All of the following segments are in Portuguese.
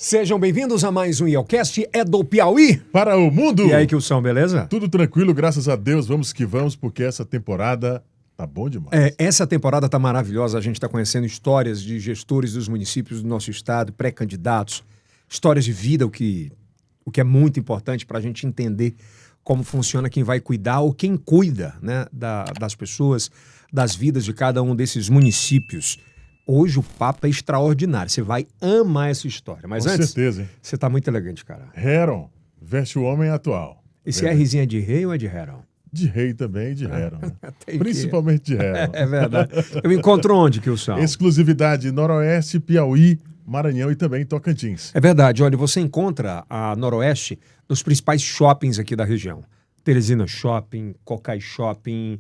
Sejam bem-vindos a mais um IELCast, é do Piauí. Para o mundo! E aí, Kilson, beleza? Tudo tranquilo, graças a Deus. Vamos que vamos, porque essa temporada tá bom demais. Essa temporada tá maravilhosa. A gente está conhecendo histórias de gestores dos municípios do nosso estado, pré-candidatos, histórias de vida, o que é muito importante para a gente entender como funciona quem vai cuidar ou quem cuida, né, das pessoas, das vidas de cada um desses municípios. Hoje o papo é extraordinário. Você vai amar essa história. Mas Com antes, certeza, hein? você tá muito elegante, cara. Heron veste o homem atual. Esse Verdade. Rzinho é de rei ou é de Heron? De rei também e de Heron. Né? Tem Principalmente de Heron. É verdade. Eu encontro onde, Kilson? Exclusividade Noroeste, Piauí, Maranhão e também Tocantins. É verdade. Olha, você encontra a Noroeste nos principais shoppings aqui da região. Teresina Shopping, Cocai Shopping.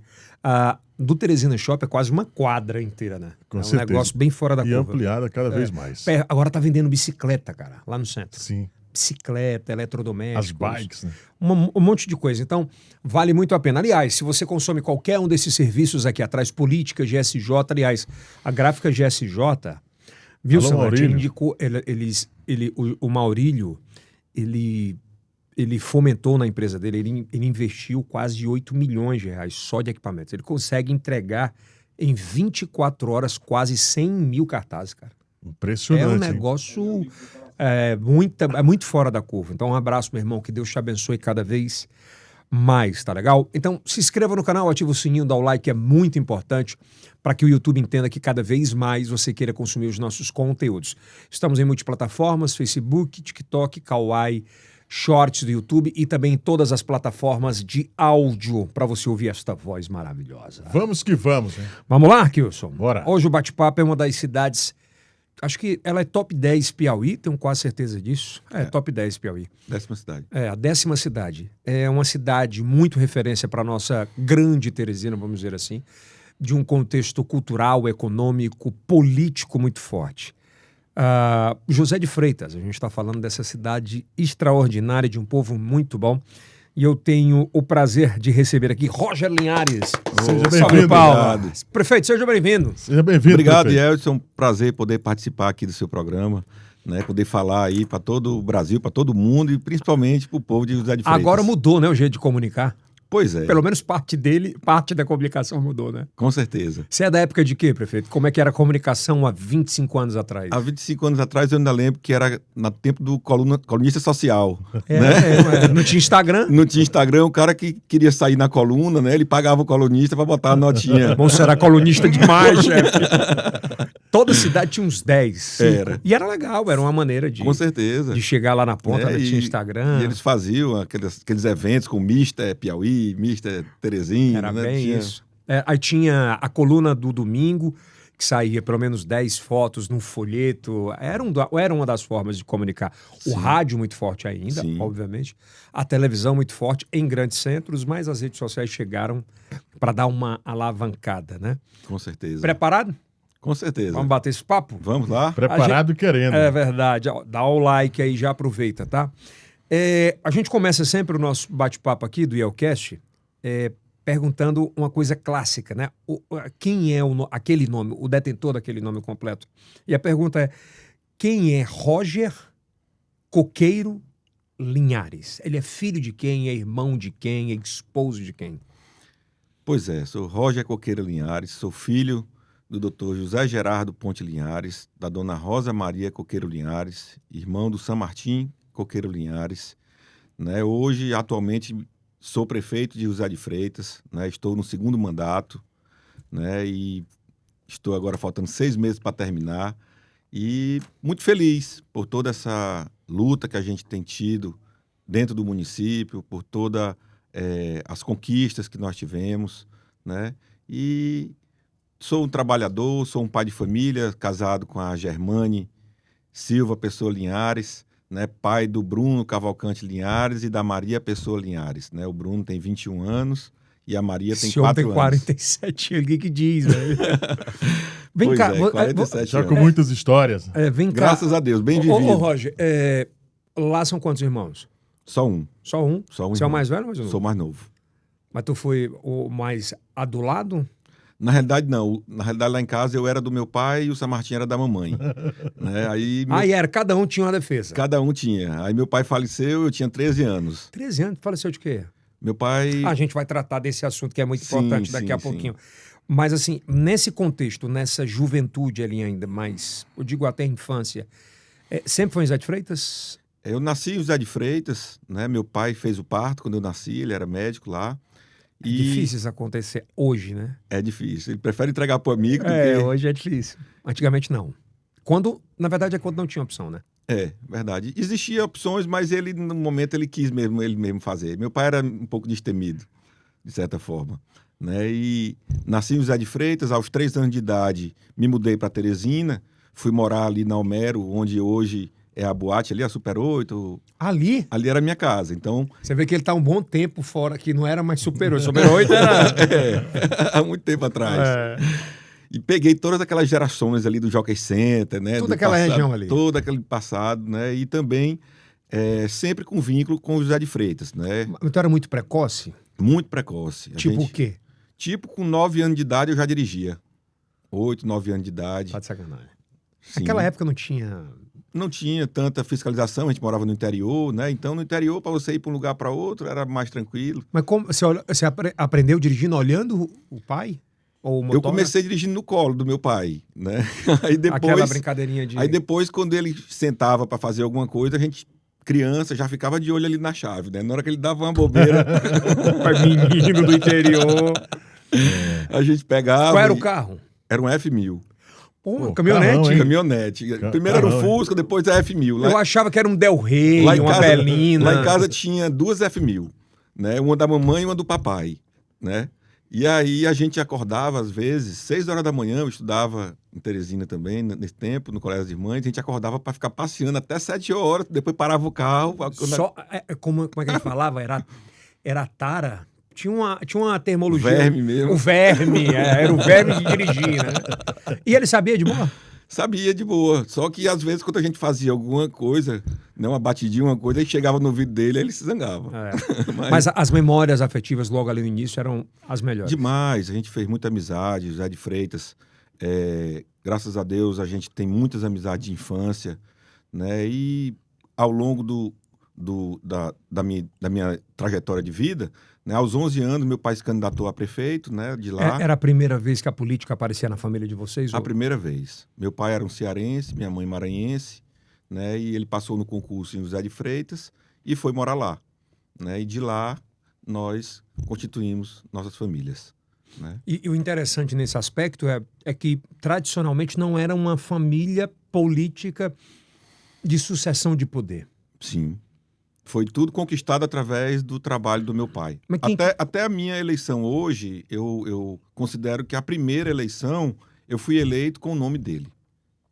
Do Teresina Shopping é quase uma quadra inteira, né? Com é um certeza. negócio bem fora da E curva. ampliada cada vez mais. Agora tá vendendo bicicleta, cara, lá no centro. Sim. Bicicleta, eletrodomésticos. As bikes, né? Um monte de coisa. Então, vale muito a pena. Aliás, se você consome qualquer um desses serviços aqui atrás, política, GSJ, aliás, a gráfica GSJ, viu, Alô, Samuel? Maurílio? Indicou, o Maurílio, ele fomentou na empresa dele, ele investiu quase 8 milhões de reais só de equipamentos. Ele consegue entregar em 24 horas quase 100 mil cartazes, cara. Impressionante. É um hein? negócio muito fora da curva. Então, um abraço, meu irmão. Que Deus te abençoe cada vez mais, tá legal? Então, se inscreva no canal, ativa o sininho, dá o like, é muito importante para que o YouTube entenda que cada vez mais você queira consumir os nossos conteúdos. Estamos em multiplataformas, Facebook, TikTok, Kawaii, Shorts do YouTube e também em todas as plataformas de áudio para você ouvir esta voz maravilhosa. Vamos que vamos, hein? Vamos lá, Kilson? Bora. Hoje o bate-papo é uma das cidades... Acho que ela é top 10 Piauí, tenho quase certeza disso. Top 10 Piauí. 10ª cidade. A 10ª cidade. É uma cidade muito referência para a nossa grande Teresina, vamos dizer assim, de um contexto cultural, econômico, político muito forte. José de Freitas, a gente está falando dessa cidade extraordinária, de um povo muito bom. E eu tenho o prazer de receber aqui Roger Linhares. Seja Salve, bem-vindo. Paulo. Prefeito, seja bem-vindo. Seja bem-vindo, Obrigado, prefeito. Yeltsin. É um prazer poder participar aqui do seu programa, né? Poder falar aí para todo o Brasil, para todo mundo e principalmente para o povo de José de Freitas. Agora mudou, né, o jeito de comunicar. Pois é, Pelo menos parte da comunicação mudou, né? com certeza. Você é da época de quê, prefeito? Como é que era a comunicação há 25 anos atrás? Há 25 anos atrás eu ainda lembro que era no tempo do colunista social, né? Não tinha Instagram? Não tinha Instagram, o cara que queria sair na coluna, né? Ele pagava o colunista para botar a notinha. Bom, você era colunista demais, chefe. Toda cidade tinha uns 10. 5. Era. E era legal, era uma maneira de, Com certeza. de chegar lá na ponta, né? né? Tinha Instagram. E eles faziam aqueles eventos com Mister Piauí, Mister Teresina. Era né? bem Tinha- isso. Aí tinha a coluna do domingo, que saía pelo menos 10 fotos num folheto. Era uma das formas de comunicar. O rádio muito forte ainda, Sim. obviamente. A televisão muito forte em grandes centros, mas as redes sociais chegaram para dar uma alavancada, né? Com certeza. Preparado? Com certeza. Vamos bater esse papo? Vamos lá? Preparado e querendo. É verdade. Ó, dá o like aí, já aproveita, tá? A gente começa sempre o nosso bate-papo aqui do IELCast perguntando uma coisa clássica, né? Quem é aquele nome, o detentor daquele nome completo? E a pergunta é, quem é Roger Coqueiro Linhares? Ele é filho de quem? É irmão de quem? É esposo de quem? Pois é, sou Roger Coqueiro Linhares, sou filho do Dr. José Gerardo Ponte Linhares, da dona Rosa Maria Coqueiro Linhares, irmão do São Martim Coqueiro Linhares. Né? Hoje, atualmente, sou prefeito de José de Freitas, né? Estou no 2º mandato, né? E estou agora faltando 6 meses para terminar. E muito feliz por toda essa luta que a gente tem tido dentro do município, por todas as conquistas que nós tivemos, né? E sou um trabalhador, sou um pai de família, casado com a Germane Silva Pessoa Linhares, né? Pai do Bruno Cavalcante Linhares e da Maria Pessoa Linhares, né? O Bruno tem 21 anos e a Maria tem 4 anos. 47 anos, o que diz, velho? Vem Pois cá. é, 47 Já anos. com muitas histórias. Vem cá. Graças a Deus, bem vivido. Ô, Roger, lá são quantos irmãos? Só um. Só um? Só um Você é o irmão. mais velho ou mais novo? Sou mais novo. Mas tu foi o mais adulado? Na realidade, não. Na realidade, lá em casa eu era do meu pai e o San Martín era da mamãe. Né? Aí, E era, cada um tinha uma defesa. cada um tinha. Aí meu pai faleceu, eu tinha 13 anos. 13 anos, faleceu de quê? Meu pai... A gente vai tratar desse assunto que é muito Sim, importante daqui a sim, pouquinho. Mas assim, nesse contexto, nessa juventude ali ainda, mais, eu digo até infância, sempre foi em Zé de Freitas? Eu nasci em José de Freitas, né? Meu pai fez o parto quando eu nasci, ele era médico lá. É difícil isso acontecer hoje, né? É difícil. Ele prefere entregar pro amigo do Hoje é difícil. Antigamente não. Na verdade é quando não tinha opção, né? É, verdade. Existiam opções, mas ele, no momento, ele quis mesmo, ele mesmo fazer. Meu pai era um pouco destemido, de certa forma. Né? E nasci em José de Freitas, aos 3 anos de idade, me mudei para Teresina, fui morar ali na Homero, onde hoje é a boate ali, a Super 8. Ali? Ali era a minha casa, então... Você vê que ele tá um bom tempo fora, que não era mais Super 8. Super 8 era... há muito tempo atrás. E peguei todas aquelas gerações ali do Jockey Center, né? Toda aquela região ali. Todo aquele passado, né? E também sempre com vínculo com o José de Freitas, né? Então era muito precoce? Muito precoce. Tipo o quê? Tipo, com 9 anos de idade eu já dirigia. 8, 9 anos de idade. Tá de sacanagem. Sim. Naquela época não tinha... Não tinha tanta fiscalização, a gente morava no interior, né? Então, no interior, para você ir para um lugar para outro, era mais tranquilo. Mas como você aprendeu dirigindo olhando o pai? Ou o motor? Eu comecei dirigindo no colo do meu pai, né? Aí depois, aquela brincadeirinha de... Aí depois, quando ele sentava para fazer alguma coisa, a gente, criança, já ficava de olho ali na chave, né? Na hora que ele dava uma bobeira... menino do interior. A gente pegava... Qual era o carro? Era um F1000. Pô, caminhonete? Carrão, hein? Caminhonete. Primeiro era o Fusca, depois a F1000. Eu achava que era um Del Rey, Lá em uma casa, Belina. Lá em casa tinha 2 F1000, né? Uma da mamãe e uma do papai, né? E aí a gente acordava, às vezes, 6 horas da manhã, eu estudava em Teresina também, nesse tempo, no Colégio das Irmãs, a gente acordava para ficar passeando até 7 horas, depois parava o carro. Como é que ele falava? Era tara? Tinha uma termologia. O verme mesmo. O verme, era o verme de dirigir, né? E ele sabia de boa? Sabia de boa. Só que às vezes quando a gente fazia alguma coisa, né, uma batidinha, uma coisa, aí chegava no ouvido dele, aí ele se zangava. Mas as memórias afetivas logo ali no início eram as melhores. Demais. A gente fez muita amizade, José de Freitas. Graças a Deus a gente tem muitas amizades de infância, né? E ao longo da minha trajetória de vida, né, aos 11 anos meu pai se candidatou a prefeito, né, de lá. Era a primeira vez que a política aparecia na família de vocês? A primeira vez. Meu pai era um cearense, minha mãe maranhense, né, e ele passou no concurso em José de Freitas e foi morar lá, né, e de lá nós constituímos nossas famílias. Né? E o interessante nesse aspecto é que tradicionalmente não era uma família política de sucessão de poder. Sim. Foi tudo conquistado através do trabalho do meu pai. Até a minha eleição hoje, eu considero que a primeira eleição eu fui eleito com o nome dele,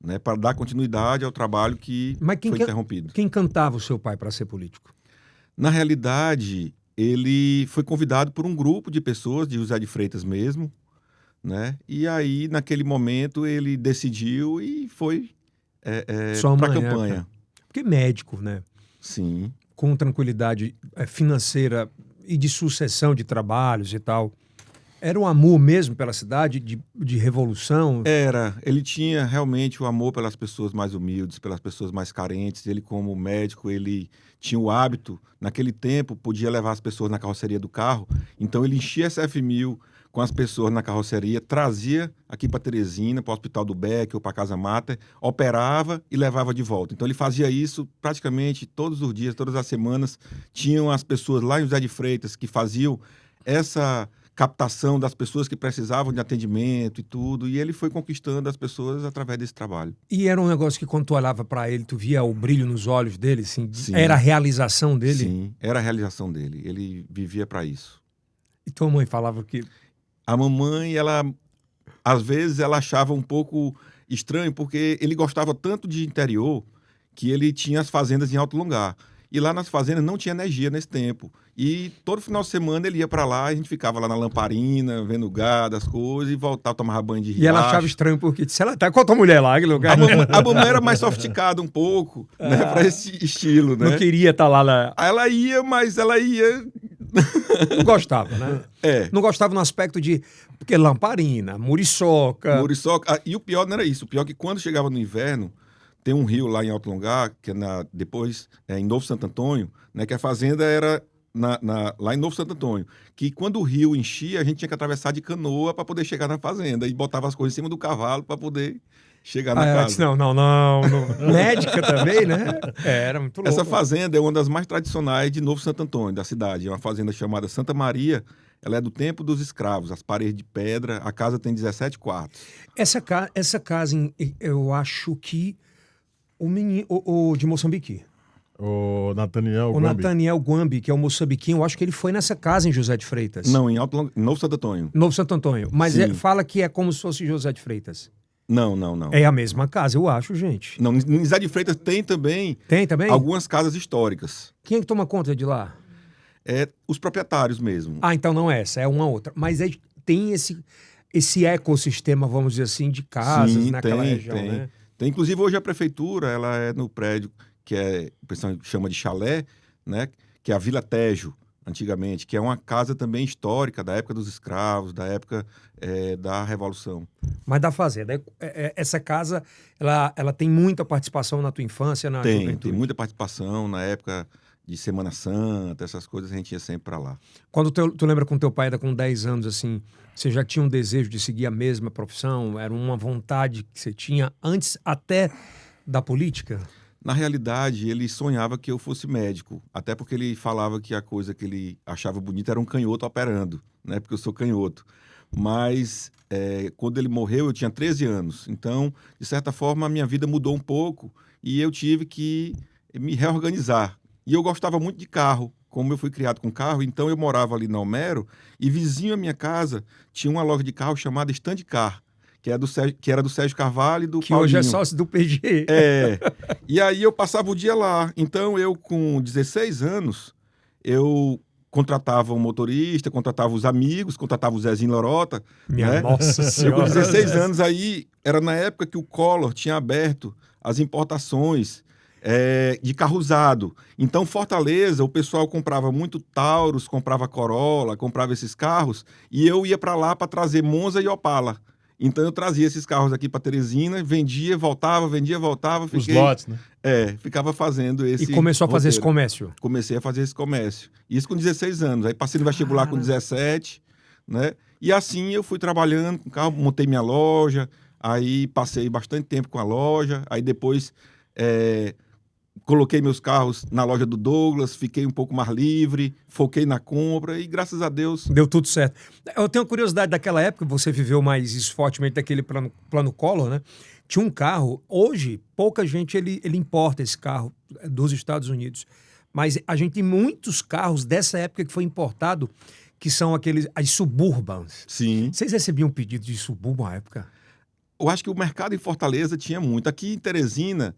né, para dar continuidade ao trabalho que foi interrompido. Quem cantava o seu pai para ser político? Na realidade, ele foi convidado por um grupo de pessoas, de José de Freitas mesmo, né? E aí, naquele momento, ele decidiu e foi para a campanha. Porque médico, né? Sim. Com tranquilidade financeira e de sucessão de trabalhos e tal. Era um amor mesmo pela cidade, de revolução? Era. Ele tinha realmente o amor pelas pessoas mais humildes, pelas pessoas mais carentes. Ele, como médico, ele tinha o hábito, naquele tempo, podia levar as pessoas na carroceria do carro. Então, ele enchia essa F1000 com as pessoas na carroceria, trazia aqui para Teresina, para o Hospital do Beck ou para Casa Mater, operava e levava de volta. Então, ele fazia isso praticamente todos os dias, todas as semanas. Tinham as pessoas lá em José de Freitas que faziam essa captação das pessoas que precisavam de atendimento e tudo, e ele foi conquistando as pessoas através desse trabalho. E era um negócio que quando tu olhava para ele, tu via o brilho nos olhos dele, assim? Sim. Era a realização dele? Sim, era a realização dele. Ele vivia para isso. E tua mãe falava que... A mamãe, às vezes, ela achava um pouco estranho, porque ele gostava tanto de interior que ele tinha as fazendas em Alto Lugar. E lá nas fazendas não tinha energia nesse tempo. E todo final de semana ele ia para lá, a gente ficava lá na lamparina, vendo o gado, as coisas, e voltava, tomava banho de riacho. E ela achava estranho porque disse, ela tá com a tua mulher lá, aquele lugar. A mamãe era mais sofisticada um pouco, né, para esse estilo, né? Não queria estar lá. Ela ia, mas ela ia Não gostava, né? É. Não gostava no aspecto de... Porque lamparina, muriçoca... Muriçoca. E o pior não era isso. O pior é que quando chegava no inverno, tem um rio lá em Alto Longar, que é depois em Novo Santo Antônio, né, que a fazenda era lá em Novo Santo Antônio. Que quando o rio enchia, a gente tinha que atravessar de canoa para poder chegar na fazenda. E botava as coisas em cima do cavalo para poder chegar na eu casa. disse, não. Médica também, né? Era muito louco. Essa fazenda é uma das mais tradicionais de Novo Santo Antônio, da cidade. É uma fazenda chamada Santa Maria. Ela é do tempo dos escravos, as paredes de pedra. A casa tem 17 quartos. Essa casa, eu acho que o de Moçambique. O Nathaniel O Guambi. Nathaniel Guambi, que é o moçambiquinho, eu acho que ele foi nessa casa em José de Freitas. Não, em Novo Santo Antônio. Novo Santo Antônio. Mas Sim. fala que é como se fosse José de Freitas. Não. É a mesma casa, eu acho, gente. Não, em José de Freitas tem também Tem também? algumas casas históricas. Quem é que toma conta de lá? Os proprietários mesmo. Ah, então não é essa, é uma outra. Mas tem esse ecossistema, vamos dizer assim, de casas Sim, naquela tem, região, tem. né? Tem, inclusive, hoje a prefeitura, ela é no prédio que o pessoal chama de chalé, né? Que é a Vila Tejo, antigamente, que é uma casa também histórica da época dos escravos, da época da Revolução. Mas da fazenda. Essa casa, ela tem muita participação na tua infância, na Tem juventude. muita participação na época de Semana Santa, essas coisas a gente ia sempre para lá. Quando tu lembra com teu pai, era com 10 anos, assim, você já tinha um desejo de seguir a mesma profissão? Era uma vontade que você tinha antes até da política? Na realidade, ele sonhava que eu fosse médico, até porque ele falava que a coisa que ele achava bonita era um canhoto operando, né? Porque eu sou canhoto. Mas quando ele morreu, eu tinha 13 anos. Então, de certa forma, a minha vida mudou um pouco e eu tive que me reorganizar. E eu gostava muito de carro. Como eu fui criado com carro, então eu morava ali na Homero e vizinho à minha casa tinha uma loja de carro chamada Stand Car, que era do Sérgio Carvalho e do Que Paulinho. hoje é sócio do PG. E aí eu passava o dia lá. Então eu, com 16 anos, eu contratava um motorista, contratava os amigos, contratava o Zezinho Lorota. Minha né? nossa Eu senhora. com 16 anos aí, era na época que o Collor tinha aberto as importações de carro usado. Então, Fortaleza, o pessoal comprava muito Taurus, comprava Corolla, comprava esses carros, e eu ia para lá para trazer Monza e Opala. Então, eu trazia esses carros aqui para Teresina, vendia, voltava. Os lotes, né? Ficava fazendo esse E começou a fazer esse roteiro. comércio? Comecei a fazer esse comércio. Isso com 16 anos. Aí passei no vestibular com 17, né? E assim eu fui trabalhando com o carro, montei minha loja, aí passei bastante tempo com a loja, aí depois coloquei meus carros na loja do Douglas, fiquei um pouco mais livre, foquei na compra e graças a Deus... Deu tudo certo. Eu tenho curiosidade daquela época, você viveu mais isso fortemente daquele plano Collor, né? Tinha um carro, hoje pouca gente ele importa esse carro dos Estados Unidos, mas a gente tem muitos carros dessa época que foi importado, que são as Suburbans. Sim. Vocês recebiam pedido de Suburban na época? Eu acho que o mercado em Fortaleza tinha muito. Aqui em Teresina,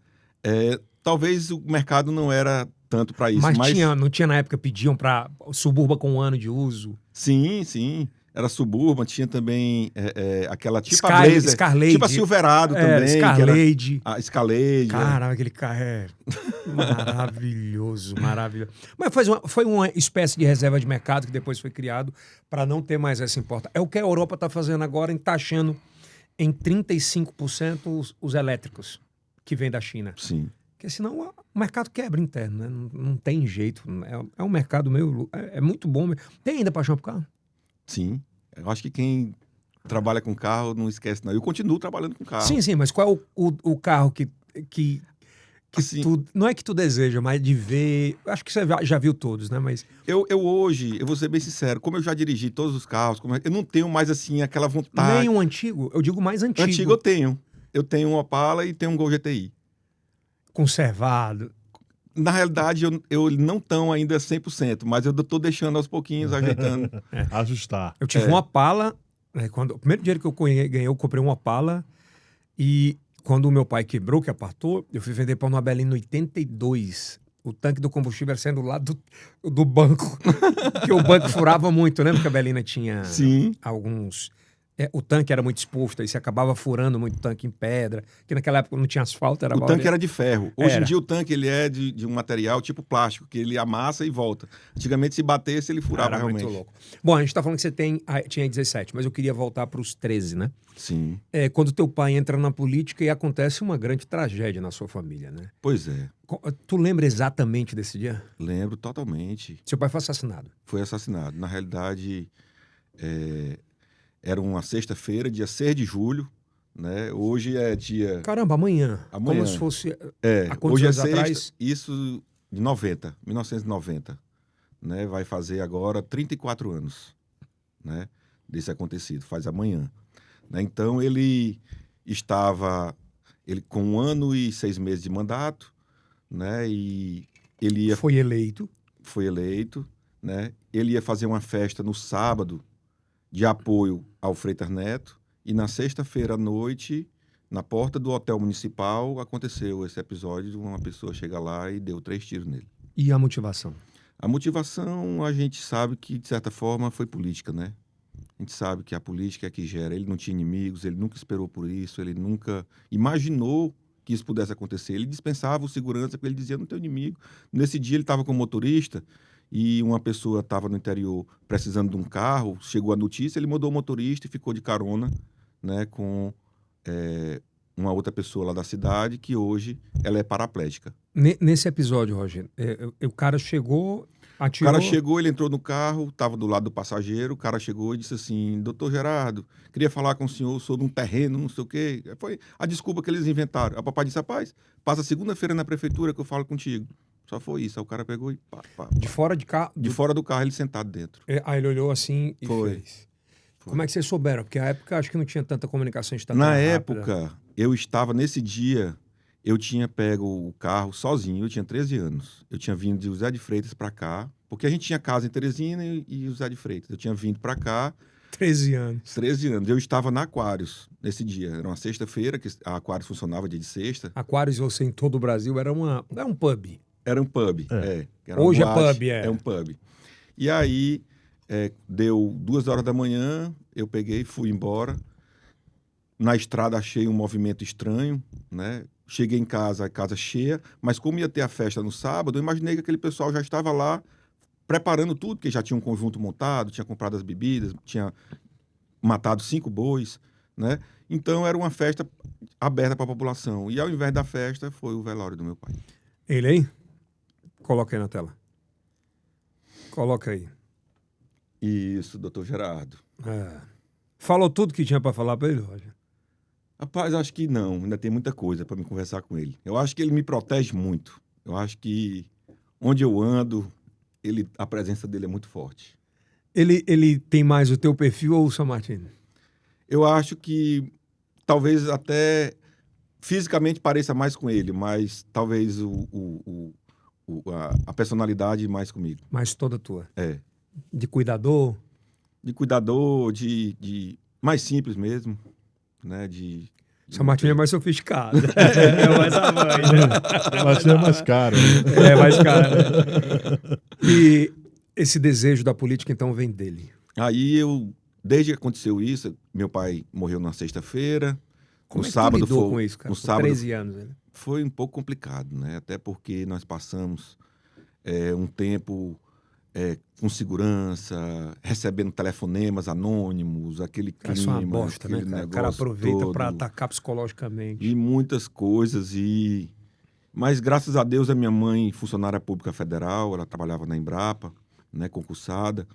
talvez o mercado não era tanto para isso. Mas não tinha na época, pediam para Suburban com 1 ano de uso? Sim. Era Suburban, tinha também aquela tipo a Blazer, Escalade, tipo a Silverado também. Escalade. A Escalade. Caramba, aquele carro é maravilhoso. Mas foi uma espécie de reserva de mercado que depois foi criado para não ter mais essa importação. É o que a Europa está fazendo agora, taxando em 35% os elétricos que vêm da China. Sim. Porque senão o mercado quebra interno, né? Não tem jeito. É um mercado meio... É muito bom. Tem ainda paixão por carro? Sim. Eu acho que quem trabalha com carro não esquece, não. Eu continuo trabalhando com carro. Sim, mas qual é o carro que assim, tu... Não é que tu deseja, mas de ver... Acho que você já viu todos, né? Mas... Eu hoje, eu vou ser bem sincero, como eu já dirigi todos os carros, eu não tenho mais, assim, aquela vontade... Nem um antigo? Eu digo mais antigo. Antigo eu tenho. Eu tenho um Opala e tenho um Gol GTI. Conservado. Na realidade, eu não tão ainda 100%, mas eu tô deixando aos pouquinhos, ajeitando. Ajustar. Eu tive uma Opala, né, o primeiro dinheiro que eu ganhei, eu comprei uma Opala, e quando o meu pai quebrou, que apartou, eu fui vender para uma Belina em 82. O tanque do combustível era saindo lá do banco, porque o banco furava muito, né? Porque a Belina tinha Sim. alguns o tanque era muito exposto, aí você acabava furando muito tanque em pedra, que naquela época não tinha asfalto, era O tanque era de ferro. Hoje Era. em dia o tanque ele é de um material tipo plástico, que ele amassa e volta. Antigamente, se batesse, ele furava Era realmente. muito louco. Bom, a gente tá falando que você tinha 17, mas eu queria voltar para os 13, né? Sim, Quando teu pai entra na política e acontece uma grande tragédia na sua família, né? pois é. Tu lembra exatamente desse dia? Lembro totalmente. Seu pai foi assassinado. Foi assassinado. Na realidade, era uma sexta-feira, dia 6 de julho, né? Hoje é dia... Caramba, amanhã. Amanhã. Como se fosse há quantos hoje é anos sexta, atrás? isso de 1990, né? Vai fazer agora 34 anos, né? Desse acontecido, faz amanhã. Né? Então, ele com 1 ano e 6 meses de mandato, né? E ele Foi eleito. foi eleito, né? Ele ia fazer uma festa no sábado de apoio ao Freitas Neto e na sexta-feira à noite, na porta do hotel municipal, aconteceu esse episódio de uma pessoa chegar lá e deu 3 tiros nele. E a motivação? A motivação, a gente sabe que, de certa forma, foi política, né? A gente sabe que a política é que gera. Ele não tinha inimigos, ele nunca esperou por isso, ele nunca imaginou que isso pudesse acontecer. Ele dispensava o segurança porque ele dizia, não tenho inimigo. Nesse dia ele estava com motorista e uma pessoa estava no interior precisando de um carro, chegou a notícia, ele mudou o motorista e ficou de carona, né, com uma outra pessoa lá da cidade que hoje ela é paraplégica. Nesse episódio, Roger, o cara chegou, O atirou... cara chegou, ele entrou no carro, estava do lado do passageiro, o cara chegou e disse assim, doutor Gerardo, queria falar com o senhor sobre um terreno, não sei o quê. Foi a desculpa que eles inventaram. O papai disse, rapaz, passa segunda-feira na prefeitura que eu falo contigo. Só foi isso. Aí o cara pegou e pá. De fora de carro? De fora do carro, ele sentado dentro. Aí ele olhou assim e Foi. fez. Como é que vocês souberam? Porque na época acho que não tinha tanta comunicação Na instantânea. época, eu estava nesse dia, eu tinha pego o carro sozinho, eu tinha 13 anos. Eu tinha vindo de José de Freitas para cá, porque a gente tinha casa em Teresina e José de Freitas. Eu tinha vindo para cá. 13 anos. 13 anos. Eu estava na Aquários nesse dia. Era uma sexta-feira, que a Aquários funcionava dia de sexta. Aquários, você em todo o Brasil, era um pub. Era um pub, Era uma Hoje boate, é pub, É um pub. E aí, deu 2 horas da manhã, eu peguei e fui embora. Na estrada achei um movimento estranho, né? Cheguei em casa, a casa cheia, mas como ia ter a festa no sábado, eu imaginei que aquele pessoal já estava lá preparando tudo, porque já tinha um conjunto montado, tinha comprado as bebidas, tinha matado 5 bois, né? Então era uma festa aberta para a população. E ao invés da festa, foi o velório do meu pai. Ele aí? Coloca aí na tela. Coloca aí. Isso, doutor Gerardo. Falou tudo que tinha para falar para ele, Roger? Rapaz, acho que não. Ainda tem muita coisa para me conversar com ele. Eu acho que ele me protege muito. Eu acho que onde eu ando, a presença dele é muito forte. Ele tem mais o teu perfil ou o São Martino? Eu acho que talvez até fisicamente pareça mais com ele, mas talvez a personalidade mais comigo. Mais toda tua. De cuidador? De cuidador, de mais simples mesmo, né? São Martino é mais sofisticado. É mais a mãe, né? Mas é mais caro. É mais caro. E esse desejo da política, então, vem dele? Aí desde que aconteceu isso, meu pai morreu na sexta-feira. Como no é que sábado tu lidou foi, com isso, cara? no Com sábado 13 anos, né? foi um pouco complicado, né? Até porque nós passamos um tempo com segurança, recebendo telefonemas anônimos, aquele clima, Isso é uma bosta, aquele né, cara? O negócio cara aproveita todo, para atacar psicologicamente. e muitas coisas. Mas graças a Deus a minha mãe, funcionária pública federal, ela trabalhava na Embrapa, né, concursada,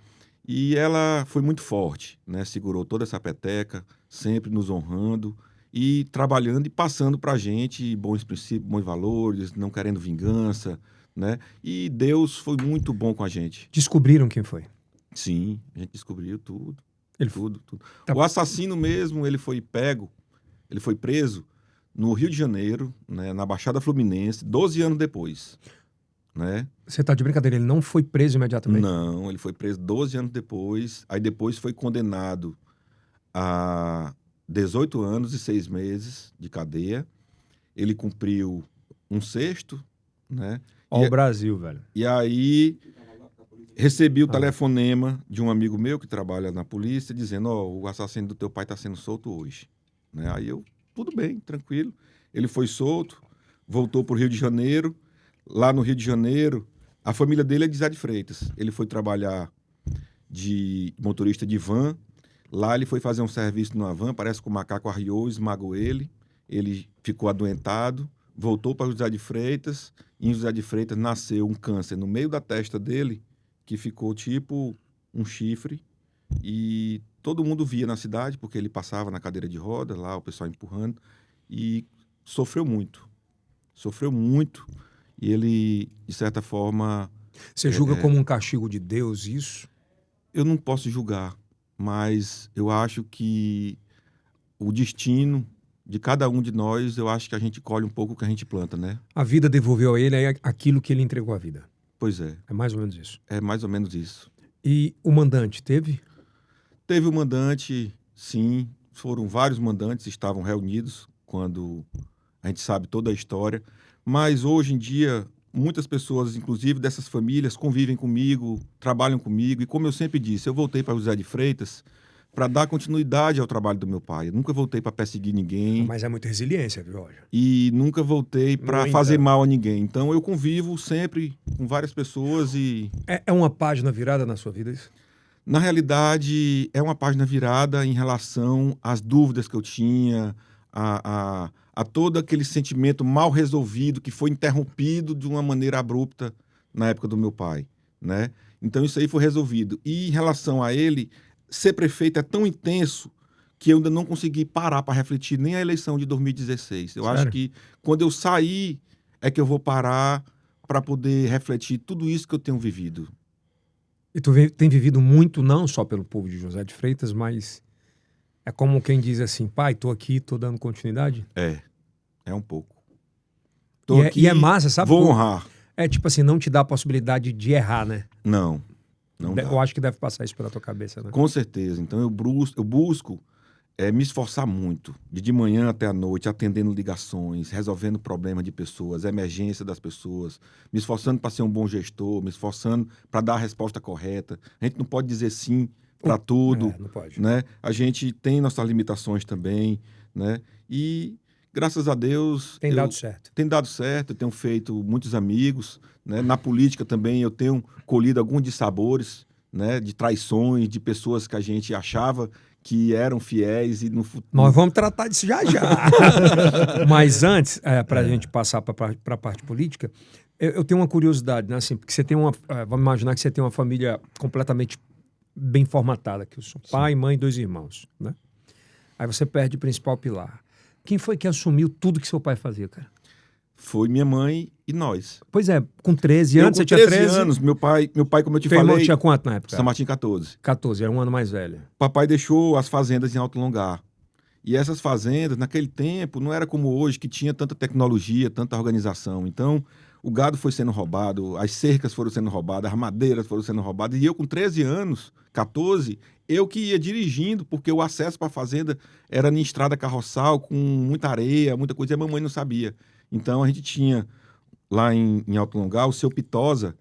e ela foi muito forte, né? Segurou toda essa peteca, sempre nos honrando e trabalhando e passando para a gente bons princípios, bons valores, não querendo vingança, né? E Deus foi muito bom com a gente. Descobriram quem foi? Sim, a gente descobriu tudo. Ele Tudo. Tá. O assassino mesmo, ele foi preso no Rio de Janeiro, né, na Baixada Fluminense, 12 anos depois, né? Você tá de brincadeira, ele não foi preso imediatamente? Não, ele foi preso 12 anos depois, aí depois foi condenado a 18 anos e 6 meses de cadeia. Ele cumpriu 1/6, né? Ó o Brasil, velho. E aí Recebi o telefonema de um amigo meu que trabalha na polícia, dizendo, o assassino do teu pai está sendo solto hoje. Né? Aí eu, tudo bem, tranquilo. Ele foi solto, voltou para o Rio de Janeiro. Lá no Rio de Janeiro, a família dele é de Zé de Freitas. Ele foi trabalhar de motorista de van. Lá ele foi fazer um serviço numa van, parece que o macaco arriou, esmagou ele. Ele ficou adoentado, voltou para José de Freitas. E em José de Freitas nasceu um câncer no meio da testa dele, que ficou tipo um chifre. E todo mundo via na cidade, porque ele passava na cadeira de roda, lá o pessoal empurrando. E sofreu muito. Sofreu muito. E ele, de certa forma... Você julga como um castigo de Deus isso? Eu não posso julgar, mas eu acho que o destino de cada um de nós, eu acho que a gente colhe um pouco o que a gente planta, né? A vida devolveu a ele aquilo que ele entregou à vida. Pois é. É mais ou menos isso. É mais ou menos isso. E o mandante teve? Teve o mandante, sim. Foram vários mandantes, estavam reunidos quando a gente sabe toda a história. Mas hoje em dia, muitas pessoas, inclusive dessas famílias, convivem comigo, trabalham comigo. E como eu sempre disse, eu voltei para José de Freitas para dar continuidade ao trabalho do meu pai. Eu nunca voltei para perseguir ninguém. Mas é muita resiliência, viu, Roger? E nunca voltei para fazer mal a ninguém. Então eu convivo sempre com várias pessoas e... É uma página virada na sua vida isso? Na realidade, é uma página virada em relação às dúvidas que eu tinha, a todo aquele sentimento mal resolvido que foi interrompido de uma maneira abrupta na época do meu pai, né? Então isso aí foi resolvido. E em relação a ele, ser prefeito é tão intenso que eu ainda não consegui parar para refletir nem a eleição de 2016. Eu Sério? acho que quando eu sair é que eu vou parar para poder refletir tudo isso que eu tenho vivido. E tu tem vivido muito, não só pelo povo de José de Freitas, mas é como quem diz assim, pai, tô aqui, tô dando continuidade? É um pouco. E é massa, sabe? Vou honrar. É tipo assim, não te dá a possibilidade de errar, né? Não dá. Eu acho que deve passar isso pela tua cabeça, né? Com certeza. Então eu busco me esforçar muito, de manhã até à noite, atendendo ligações, resolvendo problemas de pessoas, emergência das pessoas, me esforçando para ser um bom gestor, me esforçando para dar a resposta correta. A gente não pode dizer sim para tudo, não pode. né? A gente tem nossas limitações também, né? E graças a Deus Tem dado certo. Tem dado certo, eu tenho feito muitos amigos, né? Na política também eu tenho colhido alguns dissabores, né? De traições, de pessoas que a gente achava que eram fiéis e no futuro... Nós vamos tratar disso já. Mas antes, para a gente passar para a parte política, eu tenho uma curiosidade, né? Assim, porque você tem vamos imaginar que você tem uma família completamente bem formatada, que o seu pai, mãe e 2 irmãos, né? Aí você perde o principal pilar. Quem foi que assumiu tudo que seu pai fazia, cara? Foi minha mãe e nós. Pois é, com 13 anos, você tinha 13 anos, meu pai, como eu te Teu irmão falei... tinha quanto na época? São Martim, 14. 14, era um ano mais velho. Papai deixou as fazendas em Alto Longar. E essas fazendas, naquele tempo, não era como hoje, que tinha tanta tecnologia, tanta organização. Então, o gado foi sendo roubado, as cercas foram sendo roubadas, as madeiras foram sendo roubadas. E eu, com 13 anos, 14, eu que ia dirigindo, porque o acesso para a fazenda era em estrada carroçal, com muita areia, muita coisa, e a mamãe não sabia. Então, a gente tinha, lá em Alto Longar, o seu Pitosa,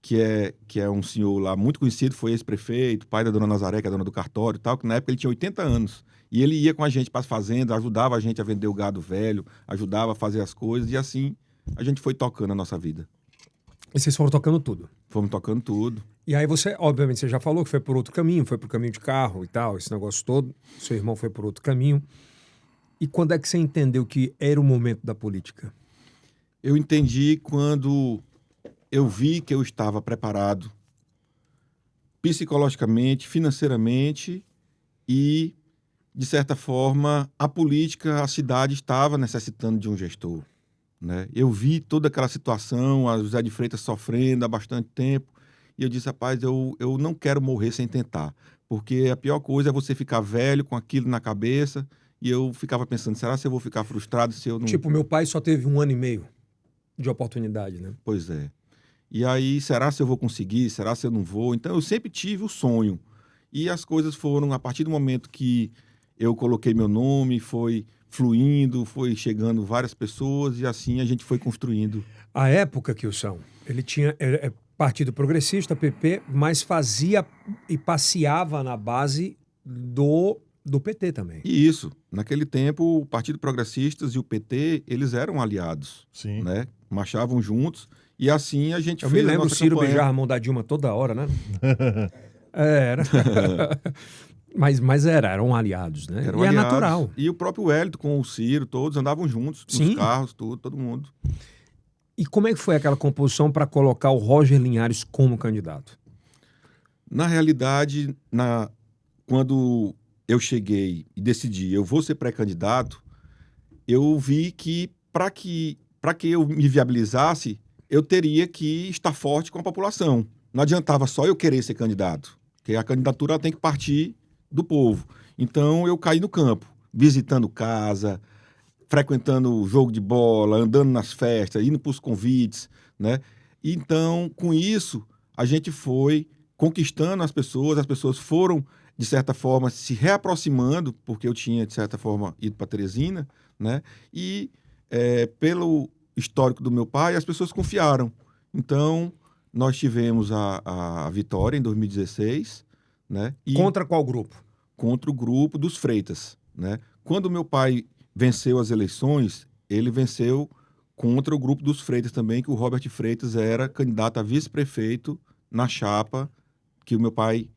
que é um senhor lá muito conhecido, foi ex-prefeito, pai da dona Nazaré, que é a dona do cartório e tal, que na época ele tinha 80 anos. E ele ia com a gente para as fazendas, ajudava a gente a vender o gado velho, ajudava a fazer as coisas, e assim a gente foi tocando a nossa vida. E vocês foram tocando tudo? Fomos tocando tudo. E aí você, obviamente, você já falou que foi por outro caminho, foi pro caminho de carro e tal, esse negócio todo. Seu irmão foi por outro caminho. E quando é que você entendeu que era o momento da política? Eu entendi quando eu vi que eu estava preparado psicologicamente, financeiramente e, de certa forma, a política, a cidade estava necessitando de um gestor, né? Eu vi toda aquela situação, a José de Freitas sofrendo há bastante tempo, e eu disse, rapaz, eu não quero morrer sem tentar, porque a pior coisa é você ficar velho com aquilo na cabeça, e eu ficava pensando, será que eu vou ficar frustrado se eu não... Tipo, meu pai só teve 1 ano e meio de oportunidade, né? Pois é. E aí, será se eu vou conseguir? Será se eu não vou? Então, eu sempre tive o sonho. E as coisas foram, a partir do momento que eu coloquei meu nome, foi fluindo, foi chegando várias pessoas e assim a gente foi construindo. A época, Kilson, ele tinha... Partido Progressista, PP, mas fazia e passeava na base do PT também. E isso, naquele tempo, o Partido Progressistas e o PT, eles eram aliados, Sim. né? Marchavam juntos, e assim a gente Eu fez me a lembro, o nossa Ciro campanha. beijava a mão da Dilma toda hora, né? Era. Mas eram aliados, né? Eram e aliados. é natural. E o próprio Wellington com o Ciro, todos andavam juntos, Sim. nos carros, tudo, todo mundo. E como é que foi aquela composição para colocar o Roger Linhares como candidato? Na realidade, quando eu cheguei e decidi, eu vou ser pré-candidato, eu vi que para que eu me viabilizasse, eu teria que estar forte com a população. Não adiantava só eu querer ser candidato, porque a candidatura ela tem que partir do povo. Então eu caí no campo, visitando casa, frequentando jogo de bola, andando nas festas, indo para os convites, né? Então, com isso, a gente foi conquistando as pessoas foram, de certa forma, se reaproximando, porque eu tinha, de certa forma, ido para Teresina, né? E pelo histórico do meu pai, as pessoas confiaram. Então, nós tivemos a vitória em 2016, né? E Contra qual grupo? contra o grupo dos Freitas, né? Quando meu pai venceu as eleições, ele venceu contra o grupo dos Freitas também, que o Robert Freitas era candidato a vice-prefeito na chapa que o meu pai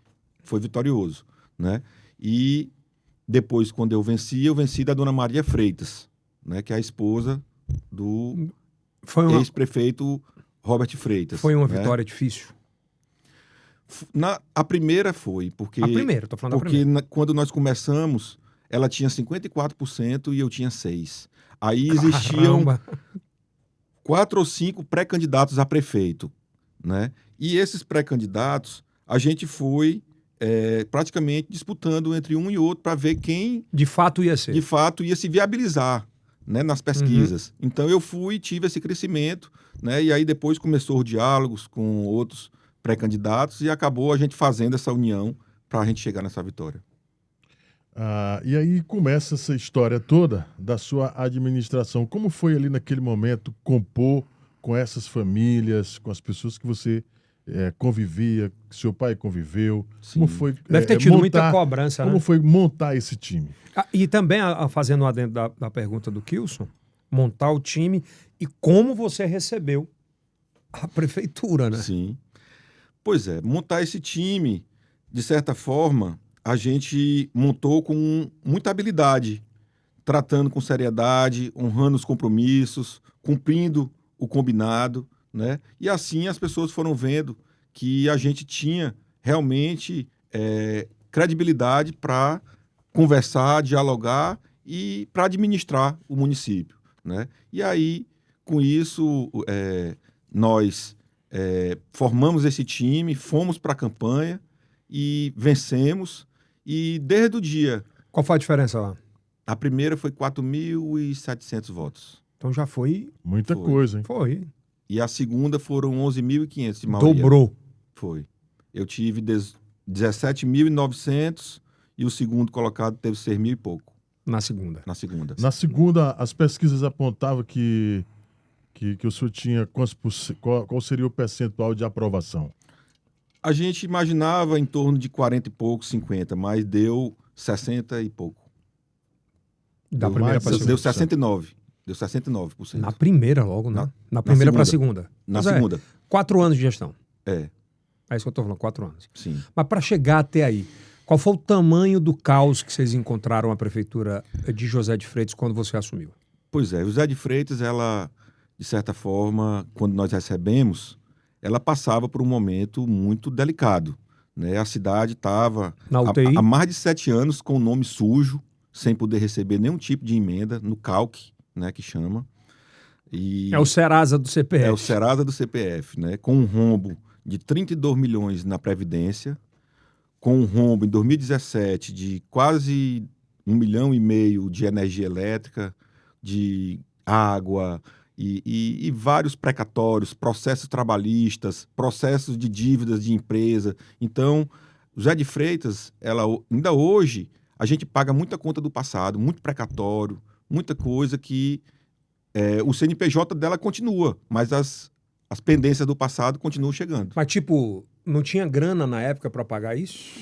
foi vitorioso, né? E depois, quando eu venci da dona Maria Freitas, né? Que é a esposa do ex-prefeito Robert Freitas. Foi uma né? vitória difícil? A primeira foi, porque... A primeira, tô falando da Porque primeira. quando nós começamos, ela tinha 54% e eu tinha 6%. Aí existiam Caramba. 4 ou 5 pré-candidatos a prefeito, né? E esses pré-candidatos, a gente foi praticamente disputando entre um e outro para ver quem, De fato ia ser. de fato, ia se viabilizar, né, nas pesquisas. Então eu tive esse crescimento, né? E aí depois começou os diálogos com outros pré-candidatos e acabou a gente fazendo essa união para a gente chegar nessa vitória. E aí começa essa história toda da sua administração. Como foi ali naquele momento compor com essas famílias, com as pessoas que você convivia, que seu pai conviveu? Sim. Como foi Deve ter tido muita cobrança, Como né? foi montar esse time? E também, fazendo adendo da pergunta do Kilson, montar o time e como você recebeu a prefeitura, né? Sim. Pois é, montar esse time, de certa forma, a gente montou com muita habilidade, tratando com seriedade, honrando os compromissos, cumprindo o combinado, né? E assim as pessoas foram vendo que a gente tinha realmente credibilidade para conversar, dialogar e para administrar o município, né? E aí, com isso, nós formamos esse time, fomos para a campanha e vencemos. E desde o dia... Qual foi a diferença lá? A primeira foi 4.700 votos. Então já foi... Muita Foi. coisa, hein? Foi. E a segunda foram 11.500 de maioria. Dobrou. Foi. Eu tive 17.900 e o segundo colocado teve 6.000 e pouco Na segunda. na segunda. Na segunda, as pesquisas apontavam que o senhor tinha qual seria o percentual de aprovação? A gente imaginava em torno de 40 e pouco, 50, mas deu 60 e pouco. Da Deu primeira mais para a de Deu segunda. 69. Deu 69%. Na primeira logo, né? Na primeira para a segunda. Na Pois é, segunda. 4 anos de gestão. É, É isso que eu tô falando, 4 anos. sim. Mas para chegar até aí, qual foi o tamanho do caos que vocês encontraram a prefeitura de José de Freitas quando você assumiu? Pois é, José de Freitas, ela, de certa forma, quando nós recebemos, ela passava por um momento muito delicado, né? A cidade estava Na UTI? há mais de 7 anos com o nome sujo, sem poder receber nenhum tipo de emenda, no CALC, né, que chama. E É o Serasa do CPF. é o Serasa do CPF, né? Com um rombo de 32 milhões na Previdência, com um rombo em 2017 de quase 1,5 milhão de energia elétrica, de água e vários precatórios, processos trabalhistas, processos de dívidas de empresa. Então, José de Freitas, ainda hoje, a gente paga muita conta do passado, muito precatório, muita coisa que o CNPJ dela continua, mas as pendências do passado continuam chegando. Mas, tipo, não tinha grana na época para pagar isso?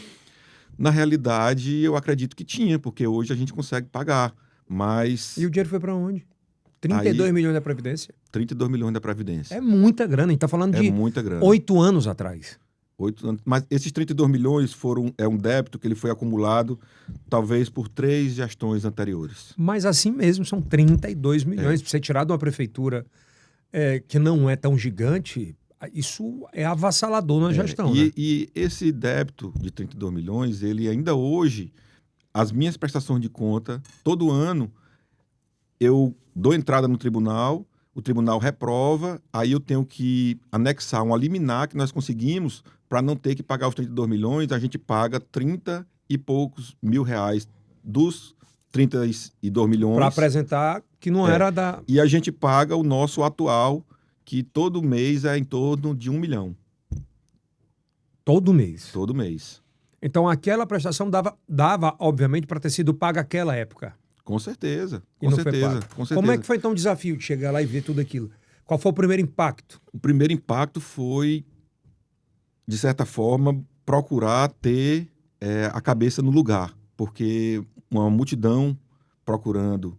Na realidade, eu acredito que tinha, porque hoje a gente consegue pagar, mas E o dinheiro foi para onde? 32 milhões da Previdência? 32 milhões da Previdência. É muita grana. A gente tá falando É de muita grana. 8 anos atrás. 8 anos. Mas esses 32 milhões é um débito que ele foi acumulado talvez por 3 gestões anteriores. Mas assim mesmo, são 32 milhões. Pra você tirar de uma prefeitura que não é tão gigante, isso é avassalador na gestão, né? E esse débito de 32 milhões, ele ainda hoje, as minhas prestações de conta, todo ano, eu dou entrada no tribunal, o tribunal reprova, aí eu tenho que anexar uma liminar que nós conseguimos para não ter que pagar os 32 milhões, a gente paga 30 e poucos mil reais dos 32 milhões. Para apresentar que não era da... E a gente paga o nosso atual, que todo mês é em torno de 1 milhão. Todo mês. Todo mês. Então aquela prestação dava obviamente, para ter sido paga naquela época. Com certeza, E com não foi certeza, pago. com certeza. Como é que foi então o desafio de chegar lá e ver tudo aquilo? Qual foi o primeiro impacto? O primeiro impacto foi, de certa forma, procurar ter a cabeça no lugar, porque uma multidão procurando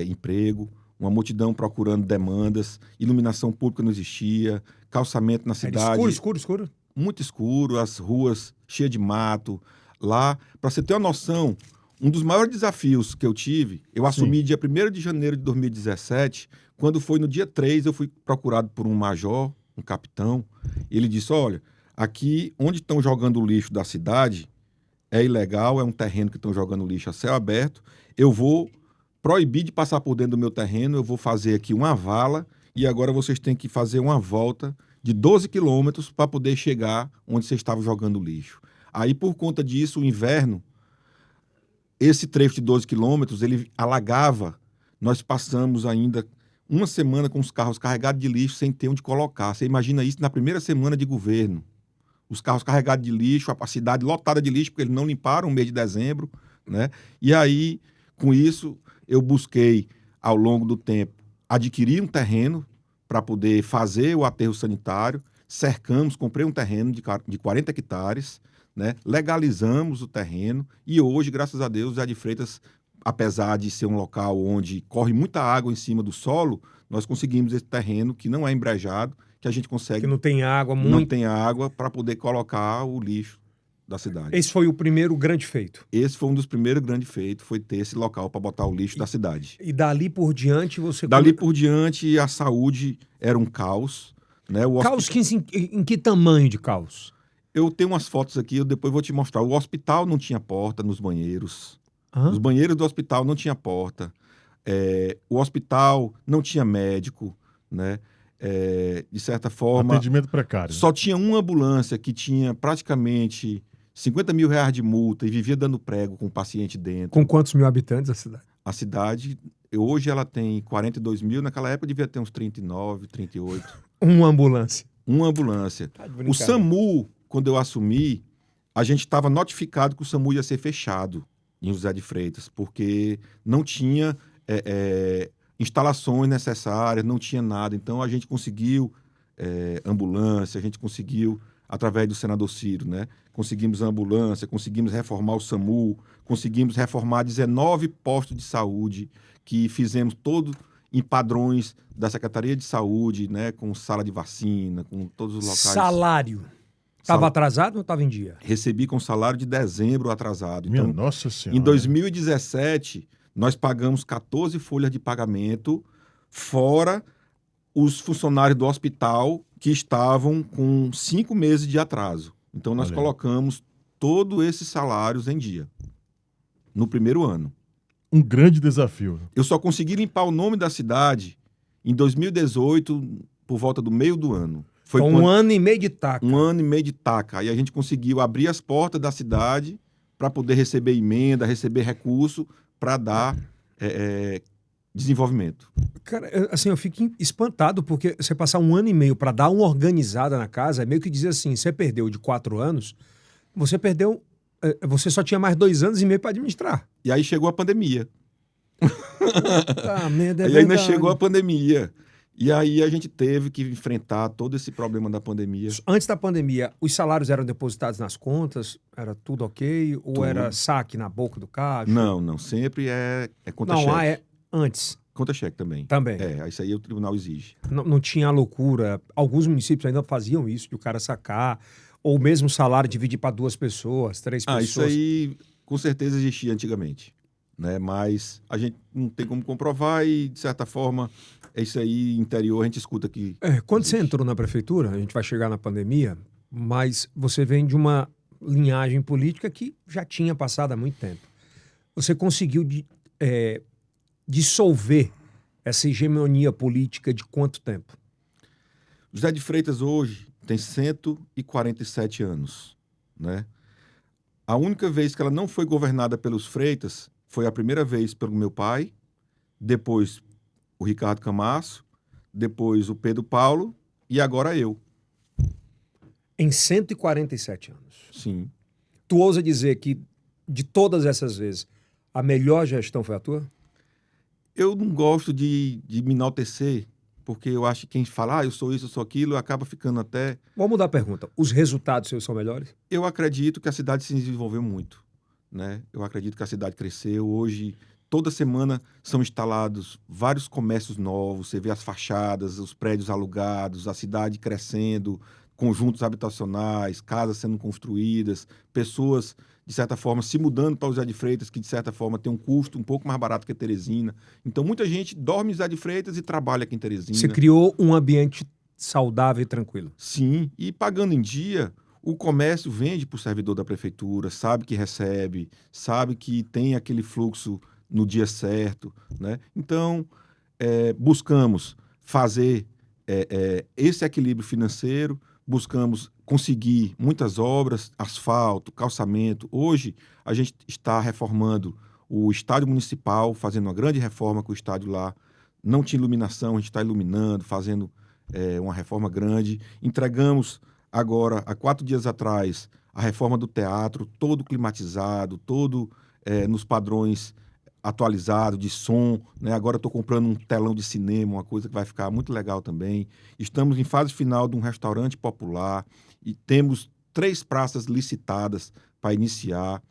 emprego, uma multidão procurando demandas, iluminação pública não existia, calçamento na cidade... Era escuro? Muito escuro, as ruas cheias de mato. Lá, para você ter uma noção, um dos maiores desafios que eu tive, eu assumi dia 1º de janeiro de 2017, quando foi no dia 3, eu fui procurado por um major, um capitão, e ele disse, olha, aqui onde estão jogando o lixo da cidade é ilegal, é um terreno que estão jogando lixo a céu aberto, eu vou proibir de passar por dentro do meu terreno, eu vou fazer aqui uma vala e agora vocês têm que fazer uma volta de 12 quilômetros para poder chegar onde vocês estavam jogando lixo. Aí, por conta disso, o inverno, esse trecho de 12 quilômetros, ele alagava. Nós passamos ainda uma semana com os carros carregados de lixo sem ter onde colocar. Você imagina isso na primeira semana de governo. Os carros carregados de lixo, a cidade lotada de lixo, porque eles não limparam no mês de dezembro, né? E aí, com isso, eu busquei, ao longo do tempo, adquirir um terreno para poder fazer o aterro sanitário, cercamos, comprei um terreno de 40 hectares, né? Legalizamos o terreno e hoje, graças a Deus, Zé de Freitas, apesar de ser um local onde corre muita água em cima do solo, nós conseguimos esse terreno que não é embrejado, que a gente consegue... Que não tem água, Não tem água para poder colocar o lixo da cidade. Esse foi o primeiro grande feito. Esse foi um dos primeiros grandes feitos, foi ter esse local para botar o lixo da cidade. E dali por diante você... Dali por diante, a saúde era um caos, né? Caos em que tamanho de caos? Eu tenho umas fotos aqui, eu depois vou te mostrar. O hospital não tinha porta nos banheiros. Hã? Os banheiros do hospital não tinha porta. O hospital não tinha médico, né? De certa forma... Atendimento precário. Só tinha uma ambulância que tinha praticamente 50 mil reais de multa e vivia dando prego com o paciente dentro. Com quantos mil habitantes a cidade? A cidade, hoje ela tem 42 mil, naquela época devia ter uns 39, 38. Uma ambulância. Uma ambulância. Tá de O brincadeira. SAMU, quando eu assumi, a gente estava notificado que o SAMU ia ser fechado em José de Freitas, porque não tinha instalações necessárias, não tinha nada. Então a gente conseguiu ambulância, a gente conseguiu, através do senador Ciro, né? Conseguimos a ambulância, conseguimos reformar o SAMU, conseguimos reformar 19 postos de saúde, que fizemos todo em padrões da Secretaria de Saúde, né? Com sala de vacina, com todos os locais. Salário. Estava atrasado ou estava em dia? Recebi com salário de dezembro atrasado. Minha Então, Nossa Senhora. em 2017, nós pagamos 14 folhas de pagamento, fora os funcionários do hospital que estavam com 5 meses de atraso. Então, nós Olha aí. colocamos todos esses salários em dia, no primeiro ano. Um grande desafio. Eu só consegui limpar o nome da cidade em 2018, por volta do meio do ano. Foi Então, quando- um ano e meio de taca. um ano e meio de taca. Aí a gente conseguiu abrir as portas da cidade para poder receber emenda, receber recurso para dar desenvolvimento. Cara, assim, eu fico espantado, porque você passar um ano e meio para dar uma organizada na casa, é meio que dizer assim, você perdeu de 4 anos, você perdeu, você só tinha mais 2 anos e meio para administrar. E aí chegou a pandemia. Tá, merda, é E ainda verdade. chegou a pandemia. E aí a gente teve que enfrentar todo esse problema da pandemia. Antes da pandemia, os salários eram depositados nas contas? Era tudo ok? Ou Tudo. era saque na boca do caixa? Não. Sempre é conta-cheque. Não, é antes. Conta-cheque também. Também. Isso aí o tribunal exige. Não tinha a loucura. Alguns municípios ainda faziam isso, de o cara sacar, ou mesmo o salário dividir para 2 pessoas, 3 pessoas. Isso aí com certeza existia antigamente, né? Mas a gente não tem como comprovar e, de certa forma, é isso aí, interior, a gente escuta que... Quando você entrou na prefeitura, a gente vai chegar na pandemia, mas você vem de uma linhagem política que já tinha passado há muito tempo. Você conseguiu dissolver essa hegemonia política de quanto tempo? José de Freitas hoje tem 147 anos, né? A única vez que ela não foi governada pelos Freitas foi a primeira vez pelo meu pai, depois o Ricardo Camasso, depois o Pedro Paulo e agora eu. Em 147 anos. Sim. Tu ousa dizer que, de todas essas vezes, a melhor gestão foi a tua? Eu não gosto de me enaltecer, porque eu acho que quem fala, eu sou isso, eu sou aquilo, acaba ficando até... Vamos mudar a pergunta. Os resultados seus são melhores? Eu acredito que a cidade se desenvolveu muito, né? Eu acredito que a cidade cresceu. Hoje, toda semana são instalados vários comércios novos, você vê as fachadas, os prédios alugados, a cidade crescendo, conjuntos habitacionais, casas sendo construídas, pessoas, de certa forma, se mudando para o José de Freitas, que, de certa forma, tem um custo um pouco mais barato que Teresina. Então, muita gente dorme em José de Freitas e trabalha aqui em Teresina. Você criou um ambiente saudável e tranquilo. Sim, e pagando em dia, o comércio vende para o servidor da prefeitura, sabe que recebe, sabe que tem aquele fluxo no dia certo, né? Então, buscamos fazer esse equilíbrio financeiro, buscamos conseguir muitas obras, asfalto, calçamento. Hoje, a gente está reformando o estádio municipal, fazendo uma grande reforma com o estádio lá. Não tinha iluminação, a gente está iluminando, fazendo uma reforma grande. Entregamos agora, há 4 dias atrás, a reforma do teatro, todo climatizado, todo nos padrões atualizados de som, né? Agora estou comprando um telão de cinema, uma coisa que vai ficar muito legal também. Estamos em fase final de um restaurante popular e temos 3 praças licitadas para iniciar.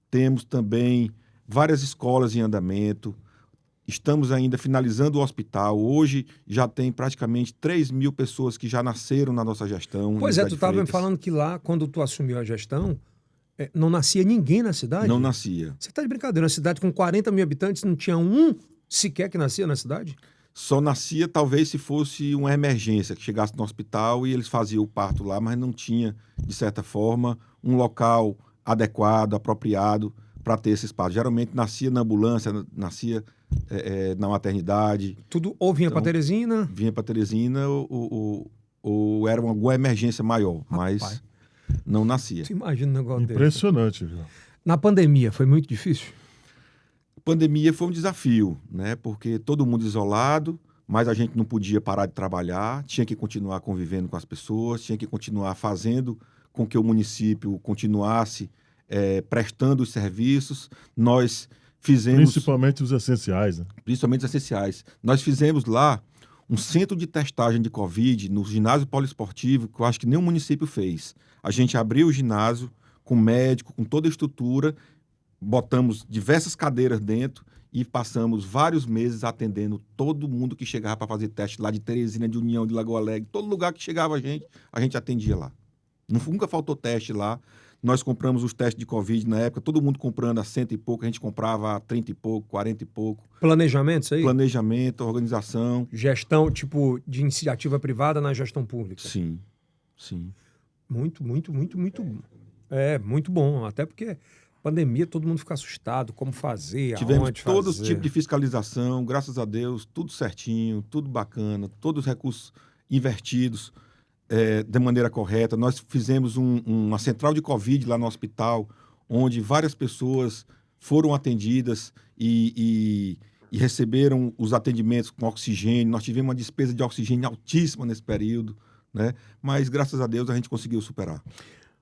Temos também várias escolas em andamento. Estamos ainda finalizando o hospital. Hoje já tem praticamente 3.000 pessoas que já nasceram na nossa gestão. Pois tu estava me falando que lá, quando tu assumiu a gestão, não nascia ninguém na cidade? Não nascia. Você está de brincadeira. Uma cidade com 40 mil habitantes, não tinha um sequer que nascia na cidade? Só nascia talvez se fosse uma emergência, que chegasse no hospital e eles faziam o parto lá, mas não tinha, de certa forma, um local adequado, apropriado para ter esse espaço. Geralmente nascia na ambulância, nascia na maternidade. Tudo ou vinha para Teresina? Vinha para Teresina ou era alguma emergência maior, mas não nascia. Você imagina um negócio desse? Impressionante, viu? Na pandemia, foi muito difícil? Pandemia foi um desafio, né? Porque todo mundo isolado, mas a gente não podia parar de trabalhar, tinha que continuar convivendo com as pessoas, tinha que continuar fazendo com que o município continuasse prestando os serviços. Nós fizemos... Principalmente os essenciais, né? Principalmente os essenciais. Nós fizemos lá um centro de testagem de Covid no ginásio poliesportivo, que eu acho que nenhum município fez. A gente abriu o ginásio com médico, com toda a estrutura, botamos diversas cadeiras dentro e passamos vários meses atendendo todo mundo que chegava para fazer teste lá de Teresina, de União, de Lagoa Alegre. Todo lugar que chegava a gente atendia lá. Nunca faltou teste lá. Nós compramos os testes de Covid na época, todo mundo comprando a 100 e pouco, a gente comprava a 30 e pouco, 40 e pouco. Planejamento, isso aí? Planejamento, organização. Gestão, tipo, de iniciativa privada na gestão pública. Sim, sim. Muito bom. Muito bom. Até porque pandemia, todo mundo fica assustado, como fazer, Tivemos aonde todo fazer. tipo de fiscalização, graças a Deus, tudo certinho, tudo bacana, todos os recursos invertidos de maneira correta. Nós fizemos uma central de Covid lá no hospital, onde várias pessoas foram atendidas e receberam os atendimentos com oxigênio. Nós tivemos uma despesa de oxigênio altíssima nesse período, né? Mas, graças a Deus, a gente conseguiu superar.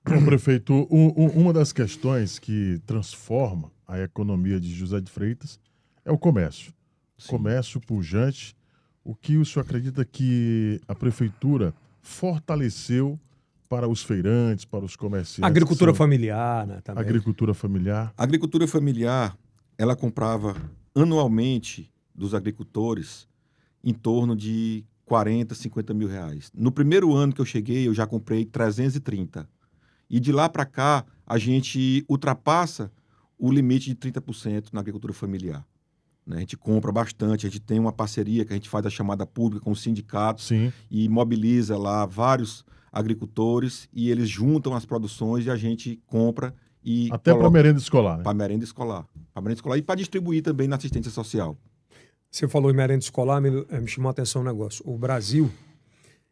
Bom, prefeito, uma das questões que transforma a economia de José de Freitas é o comércio. Sim. Comércio pujante, o que o senhor acredita que a prefeitura fortaleceu para os feirantes, para os comerciantes? Agricultura familiar, né? Também. Agricultura familiar. A agricultura familiar, ela comprava anualmente dos agricultores em torno de 40, 50 mil reais. No primeiro ano que eu cheguei, eu já comprei 330. E de lá para cá, a gente ultrapassa o limite de 30% na agricultura familiar. Né? A gente compra bastante, a gente tem uma parceria que a gente faz a chamada pública com os sindicatos. Sim. E mobiliza lá vários agricultores e eles juntam as produções e a gente compra e Até para merenda escolar, né? para merenda escolar. Para merenda escolar e para distribuir também na assistência social. Você falou em merenda escolar, me chamou a atenção um negócio. O Brasil,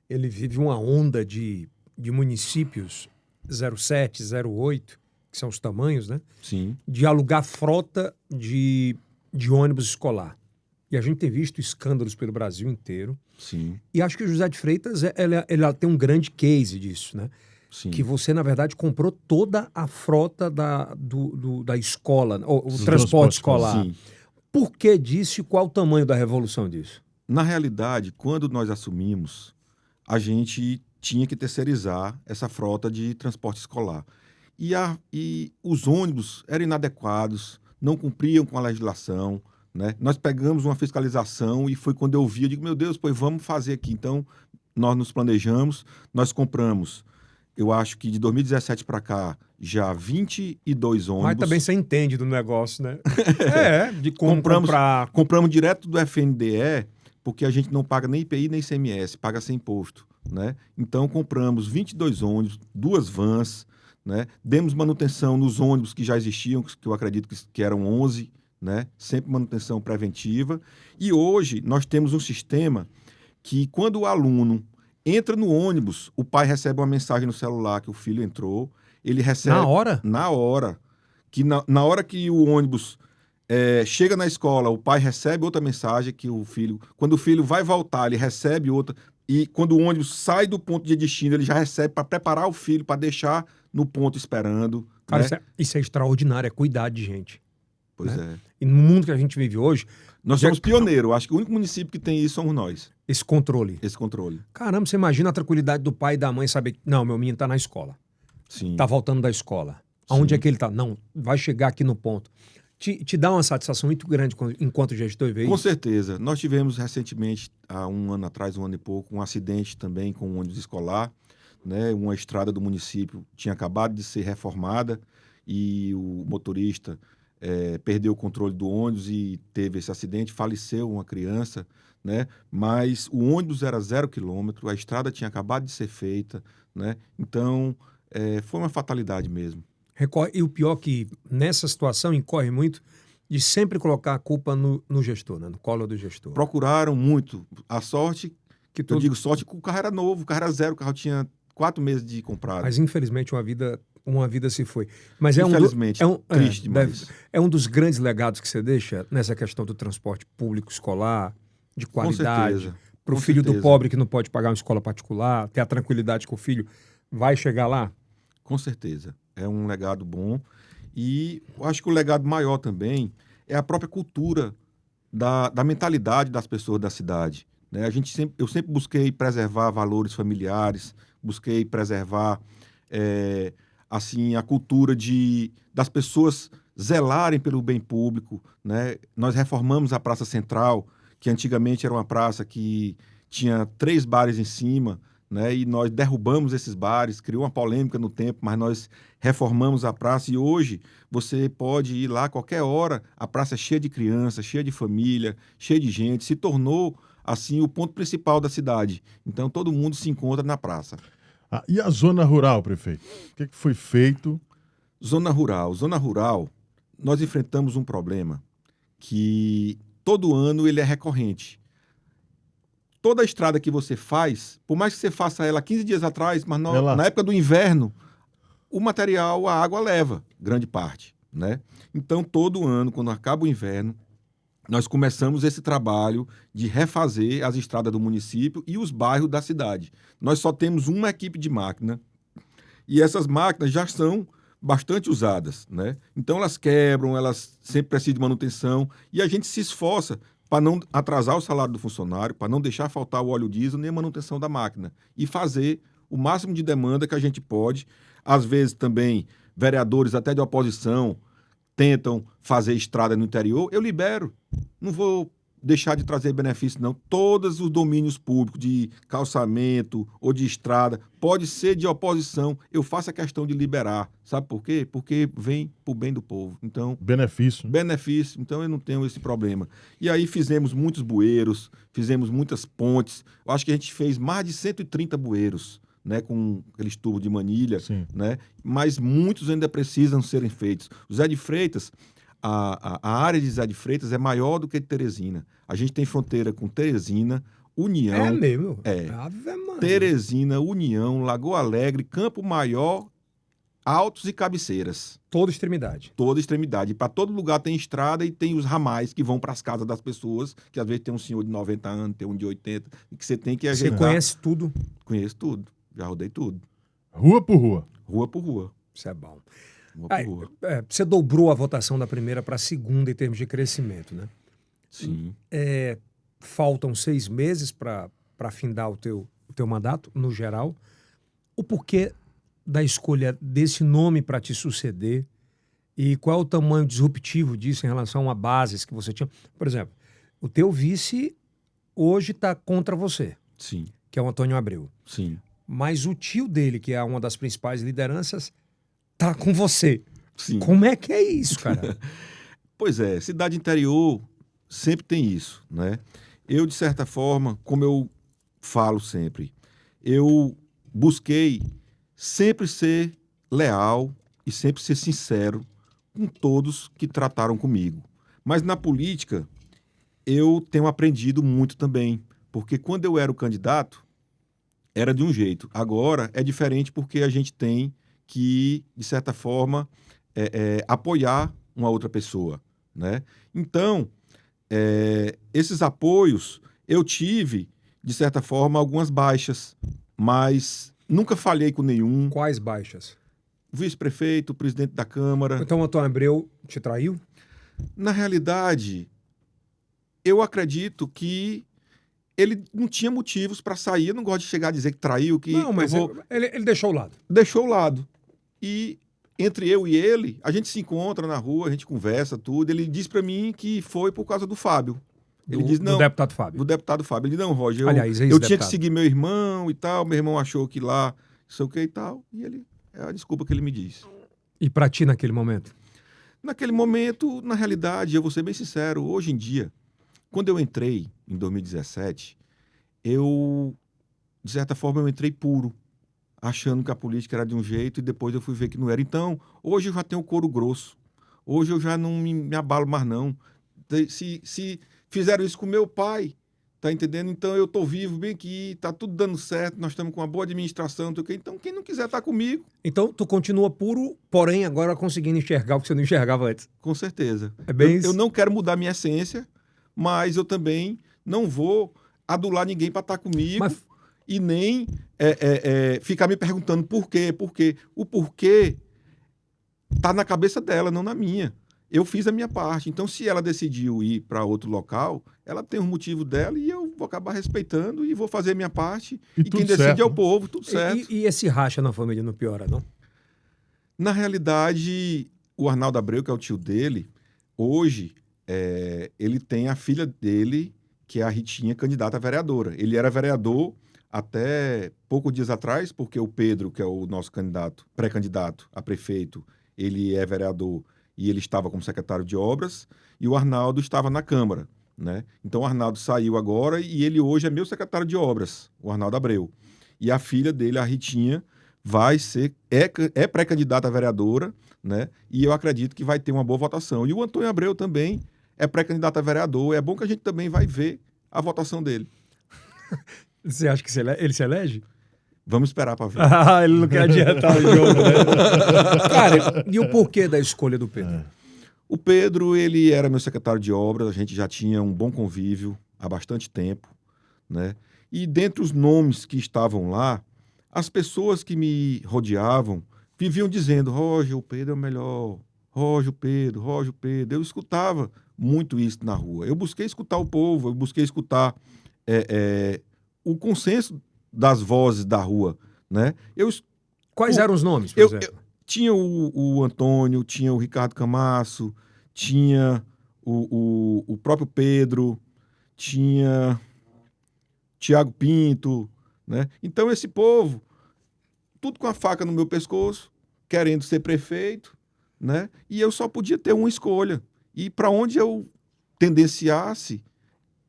ele vive uma onda de municípios 07, 08, que são os tamanhos, né? Sim. De alugar frota de ônibus escolar. E a gente tem visto escândalos pelo Brasil inteiro. Sim. E acho que o José de Freitas, ele tem um grande case disso, né? Sim. Que você, na verdade, comprou toda a frota da escola, o Do transporte escolar. Sim. Por que disso e qual o tamanho da revolução disso? Na realidade, quando nós assumimos, a gente tinha que terceirizar essa frota de transporte escolar. E os ônibus eram inadequados, não cumpriam com a legislação, né? Nós pegamos uma fiscalização e foi quando eu vi, eu digo, meu Deus, pois vamos fazer aqui. Então, nós nos planejamos, nós compramos, eu acho que de 2017 para cá, já 22 ônibus. Mas também você entende do negócio, né? De comprar. Compramos direto do FNDE, porque a gente não paga nem IPI nem ICMS, paga sem imposto, né? Então, compramos 22 ônibus, 2 vans, né? Demos manutenção nos ônibus que já existiam, que eu acredito que eram 11, né? Sempre manutenção preventiva. E hoje nós temos um sistema que quando o aluno entra no ônibus, o pai recebe uma mensagem no celular que o filho entrou, ele recebe... Na hora? Na hora. Que na hora que o ônibus chega na escola, o pai recebe outra mensagem que o filho... Quando o filho vai voltar, ele recebe outra. E quando o ônibus sai do ponto de destino, ele já recebe para preparar o filho, para deixar no ponto esperando. Cara, né? isso é extraordinário, é cuidar de gente. Pois né? é. E no mundo que a gente vive hoje... Nós somos pioneiros. Acho que o único município que tem isso somos nós. Esse controle. Esse controle. Caramba, você imagina a tranquilidade do pai e da mãe saber que, não, meu menino tá na escola. Sim. Tá voltando da escola. Aonde é que ele tá? Não, vai chegar aqui no ponto. Te dá uma satisfação muito grande enquanto gestor e veículo? Com certeza. Nós tivemos recentemente, há um ano atrás, um ano e pouco, um acidente também com um ônibus escolar. Né? Uma estrada do município tinha acabado de ser reformada e o motorista perdeu o controle do ônibus e teve esse acidente, faleceu uma criança, né? Mas o ônibus era 0 quilômetro, a estrada tinha acabado de ser feita, né? Então, foi uma fatalidade mesmo. E o pior que nessa situação incorre muito de sempre colocar a culpa no gestor, né? No colo do gestor. Procuraram muito. A sorte, eu digo sorte, que o carro era novo, o carro era 0, o carro tinha 4 meses de comprado. Mas infelizmente uma vida se foi. Mas infelizmente, triste demais. É um dos grandes legados que você deixa nessa questão do transporte público escolar, de qualidade, para o filho do pobre que não pode pagar uma escola particular, ter a tranquilidade que o filho vai chegar lá? Com certeza. É um legado bom. E eu acho que o legado maior também é a própria cultura da mentalidade das pessoas da cidade. Né? Eu sempre busquei preservar valores familiares, busquei preservar assim, a cultura das pessoas zelarem pelo bem público. Né? Nós reformamos a Praça Central, que antigamente era uma praça que tinha 3 bares em cima, né? E nós derrubamos esses bares, criou uma polêmica no tempo, mas nós reformamos a praça e hoje você pode ir lá a qualquer hora, a praça é cheia de crianças, cheia de família, cheia de gente, se tornou assim o ponto principal da cidade. Então todo mundo se encontra na praça. E a zona rural, prefeito? O que foi feito? Zona rural, nós enfrentamos um problema que todo ano ele é recorrente. Toda a estrada que você faz, por mais que você faça ela 15 dias atrás, mas na época do inverno, o material, a água leva grande parte, né? Então, todo ano, quando acaba o inverno, nós começamos esse trabalho de refazer as estradas do município e os bairros da cidade. Nós só temos uma equipe de máquina e essas máquinas já são bastante usadas, né? Então, elas quebram, elas sempre precisam de manutenção e a gente se esforça para não atrasar o salário do funcionário, para não deixar faltar o óleo diesel nem a manutenção da máquina. E fazer o máximo de demanda que a gente pode. Às vezes também, vereadores até de oposição tentam fazer estrada no interior, eu libero. Não vou deixar de trazer benefício, não. Todos os domínios públicos de calçamento ou de estrada, pode ser de oposição, eu faço a questão de liberar. Sabe por quê? Porque vem pro bem do povo. Então, Benefício. benefício, então eu não tenho esse problema. E aí fizemos muitos bueiros, fizemos muitas pontes. Eu acho que a gente fez mais de 130 bueiros, né, com aqueles tubos de manilha, Sim. né? Mas muitos ainda precisam serem feitos. O Zé de Freitas, a área de Zé de Freitas é maior do que de Teresina. A gente tem fronteira com Teresina, União, É mesmo? É. Ave Maria. Teresina, União, Lagoa Alegre, Campo Maior, Altos e Cabeceiras. Toda extremidade. Toda extremidade. Para todo lugar tem estrada e tem os ramais que vão para as casas das pessoas, que às vezes tem um senhor de 90 anos, tem um de 80, e que você tem que Você ajeitar. conhece tudo. Conheço tudo. Já rodei tudo. Rua por rua. Rua por rua. Isso é bom. Rua Aí, por rua. você dobrou a votação da primeira para a segunda em termos de crescimento, né? Sim. Faltam 6 meses para findar o teu mandato, no geral. O porquê da escolha desse nome para te suceder e qual é o tamanho disruptivo disso em relação a bases que você tinha? Por exemplo, o teu vice hoje está contra você, Sim. que é o Antônio Abreu. Sim. Mas o tio dele, que é uma das principais lideranças, tá com você. Sim. Como é que é isso, cara? Pois é, cidade interior sempre tem isso, né? Eu, de certa forma, como eu falo sempre, eu busquei sempre ser leal e sempre ser sincero com todos que trataram comigo. Mas na política, eu tenho aprendido muito também, porque quando eu era o candidato, era de um jeito. Agora é diferente porque a gente tem que, de certa forma, apoiar uma outra pessoa, né? Então, esses apoios, eu tive, de certa forma, algumas baixas, mas nunca falhei com nenhum. Quais baixas? Vice-prefeito, presidente da Câmara. Então o Antônio Abreu te traiu? Na realidade, eu acredito que ele não tinha motivos para sair. Eu não gosto de chegar a dizer que traiu, que Não, mas ele deixou o lado. deixou o lado. E entre eu e ele, a gente se encontra na rua, a gente conversa, tudo. Ele disse para mim que foi por causa do Fábio. Ele diz, não, do deputado Fábio. do deputado Fábio. Ele disse, não, Roger, Aliás, eu tinha que ex-deputado. seguir meu irmão e tal. Meu irmão achou que lá, não sei o que e tal. E ele, é a desculpa que ele me disse. E pra ti naquele momento? Naquele momento, na realidade, eu vou ser bem sincero, hoje em dia, quando eu entrei em 2017, eu, de certa forma, eu entrei puro, achando que a política era de um jeito e depois eu fui ver que não era. Então, hoje eu já tenho couro grosso. Hoje eu já não me abalo mais, não. Se fizeram isso com meu pai, tá entendendo? Então eu tô vivo bem aqui, tá tudo dando certo, nós estamos com uma boa administração, não sei o quê. Então quem não quiser estar comigo, Então tu continua puro, porém agora conseguindo enxergar o que você não enxergava antes. com certeza. É bem isso? Eu não quero mudar minha essência, mas eu também não vou adular ninguém para estar comigo Mas- e nem ficar me perguntando por quê, por quê. O porquê tá na cabeça dela, não na minha. Eu fiz a minha parte. Então, se ela decidiu ir para outro local, ela tem um motivo dela e eu vou acabar respeitando e vou fazer a minha parte. E E tudo quem decide certo, é o né? povo, tudo certo. E esse racha na família não piora, não? Na realidade, o Arnaldo Abreu, que é o tio dele, hoje, ele tem a filha dele, que é a Ritinha, candidata a vereadora. Ele era vereador até poucos dias atrás, porque o Pedro, que é o nosso candidato, pré-candidato a prefeito, ele é vereador e ele estava como secretário de obras, e o Arnaldo estava na Câmara, né? Então o Arnaldo saiu agora e ele hoje é meu secretário de obras, o Arnaldo Abreu. E a filha dele, a Ritinha, vai ser, é pré-candidata a vereadora, né? E eu acredito que vai ter uma boa votação. E o Antônio Abreu também é pré-candidato a vereador. É bom que a gente também vai ver a votação dele. Você acha que ele se elege? Vamos esperar para ver. Ah, ele não quer adiantar o jogo, né? Cara, e o porquê da escolha do Pedro? O Pedro, ele era meu secretário de obras, a gente já tinha um bom convívio há bastante tempo, né? E dentre os nomes que estavam lá, as pessoas que me rodeavam viviam dizendo, Roger, o Pedro é o melhor Roger, Pedro, Roger, Pedro. Eu escutava muito isso na rua. Eu busquei escutar o povo, eu busquei escutar o consenso das vozes da rua, né? Quais eram os nomes, por exemplo? Tinha o Antônio, tinha o Ricardo Camasso, tinha o próprio Pedro, tinha Tiago Pinto, né? Então esse povo, tudo com a faca no meu pescoço, querendo ser prefeito, né? E eu só podia ter uma escolha. E para onde eu tendenciasse,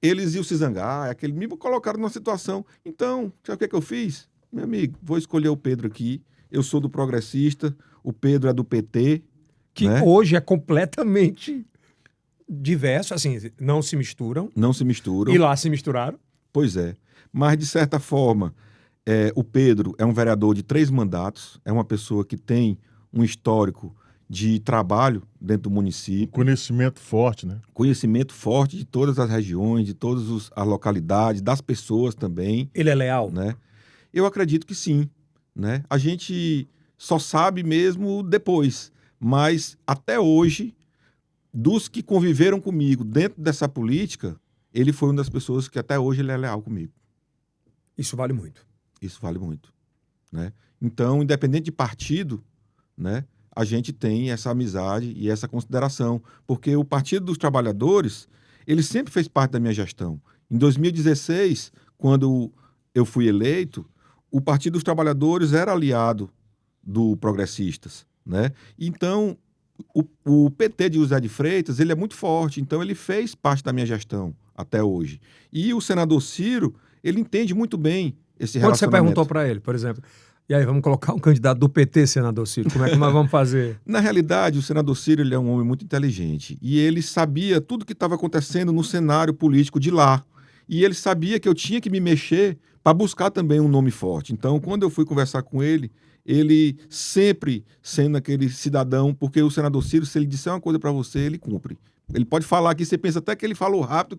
eles iam se zangar, me colocaram numa situação. Então, sabe o que eu fiz? Meu amigo, vou escolher o Pedro aqui. Eu sou do Progressista, o Pedro é do PT. Que né? Hoje é completamente diverso, assim, não se misturam. Não se misturam. E lá se misturaram. Pois é. Mas, de certa forma, o Pedro é um vereador de 3 mandatos, é uma pessoa que tem um histórico de trabalho dentro do município. Conhecimento forte, né? Conhecimento forte de todas as regiões, de todas as localidades, das pessoas também. Ele é leal? Né? Eu acredito que sim. Né? A gente só sabe mesmo depois. Mas, até hoje, dos que conviveram comigo dentro dessa política, ele foi uma das pessoas que até hoje ele é leal comigo. Isso vale muito. Isso vale muito. Né? Então, independente de partido, né, a gente tem essa amizade e essa consideração. Porque o Partido dos Trabalhadores, ele sempre fez parte da minha gestão. Em 2016, quando eu fui eleito, o Partido dos Trabalhadores era aliado do Progressistas. Né? Então, o PT de José de Freitas, ele é muito forte. Então, ele fez parte da minha gestão até hoje. E o senador Ciro, ele entende muito bem esse relacionamento. Quando você perguntou para ele, por exemplo, e aí, vamos colocar um candidato do PT, senador Ciro, como é que nós vamos fazer? Na realidade, o senador Ciro, ele é um homem muito inteligente. E ele sabia tudo que estava acontecendo no cenário político de lá. E ele sabia que eu tinha que me mexer para buscar também um nome forte. Então, quando eu fui conversar com ele sempre sendo aquele cidadão, porque o senador Ciro, se ele disser uma coisa para você, ele cumpre. Ele pode falar aqui, você pensa até que ele falou rápido,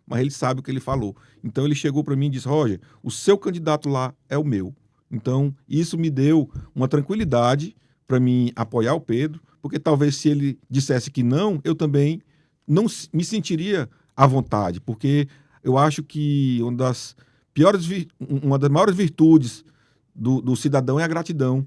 mas ele sabe o que ele falou. Então, ele chegou para mim e disse, Roger, o seu candidato lá é o meu. Então, isso me deu uma tranquilidade para mim apoiar o Pedro, porque talvez se ele dissesse que não, eu também não me sentiria à vontade, porque eu acho que uma das maiores virtudes do cidadão é a gratidão.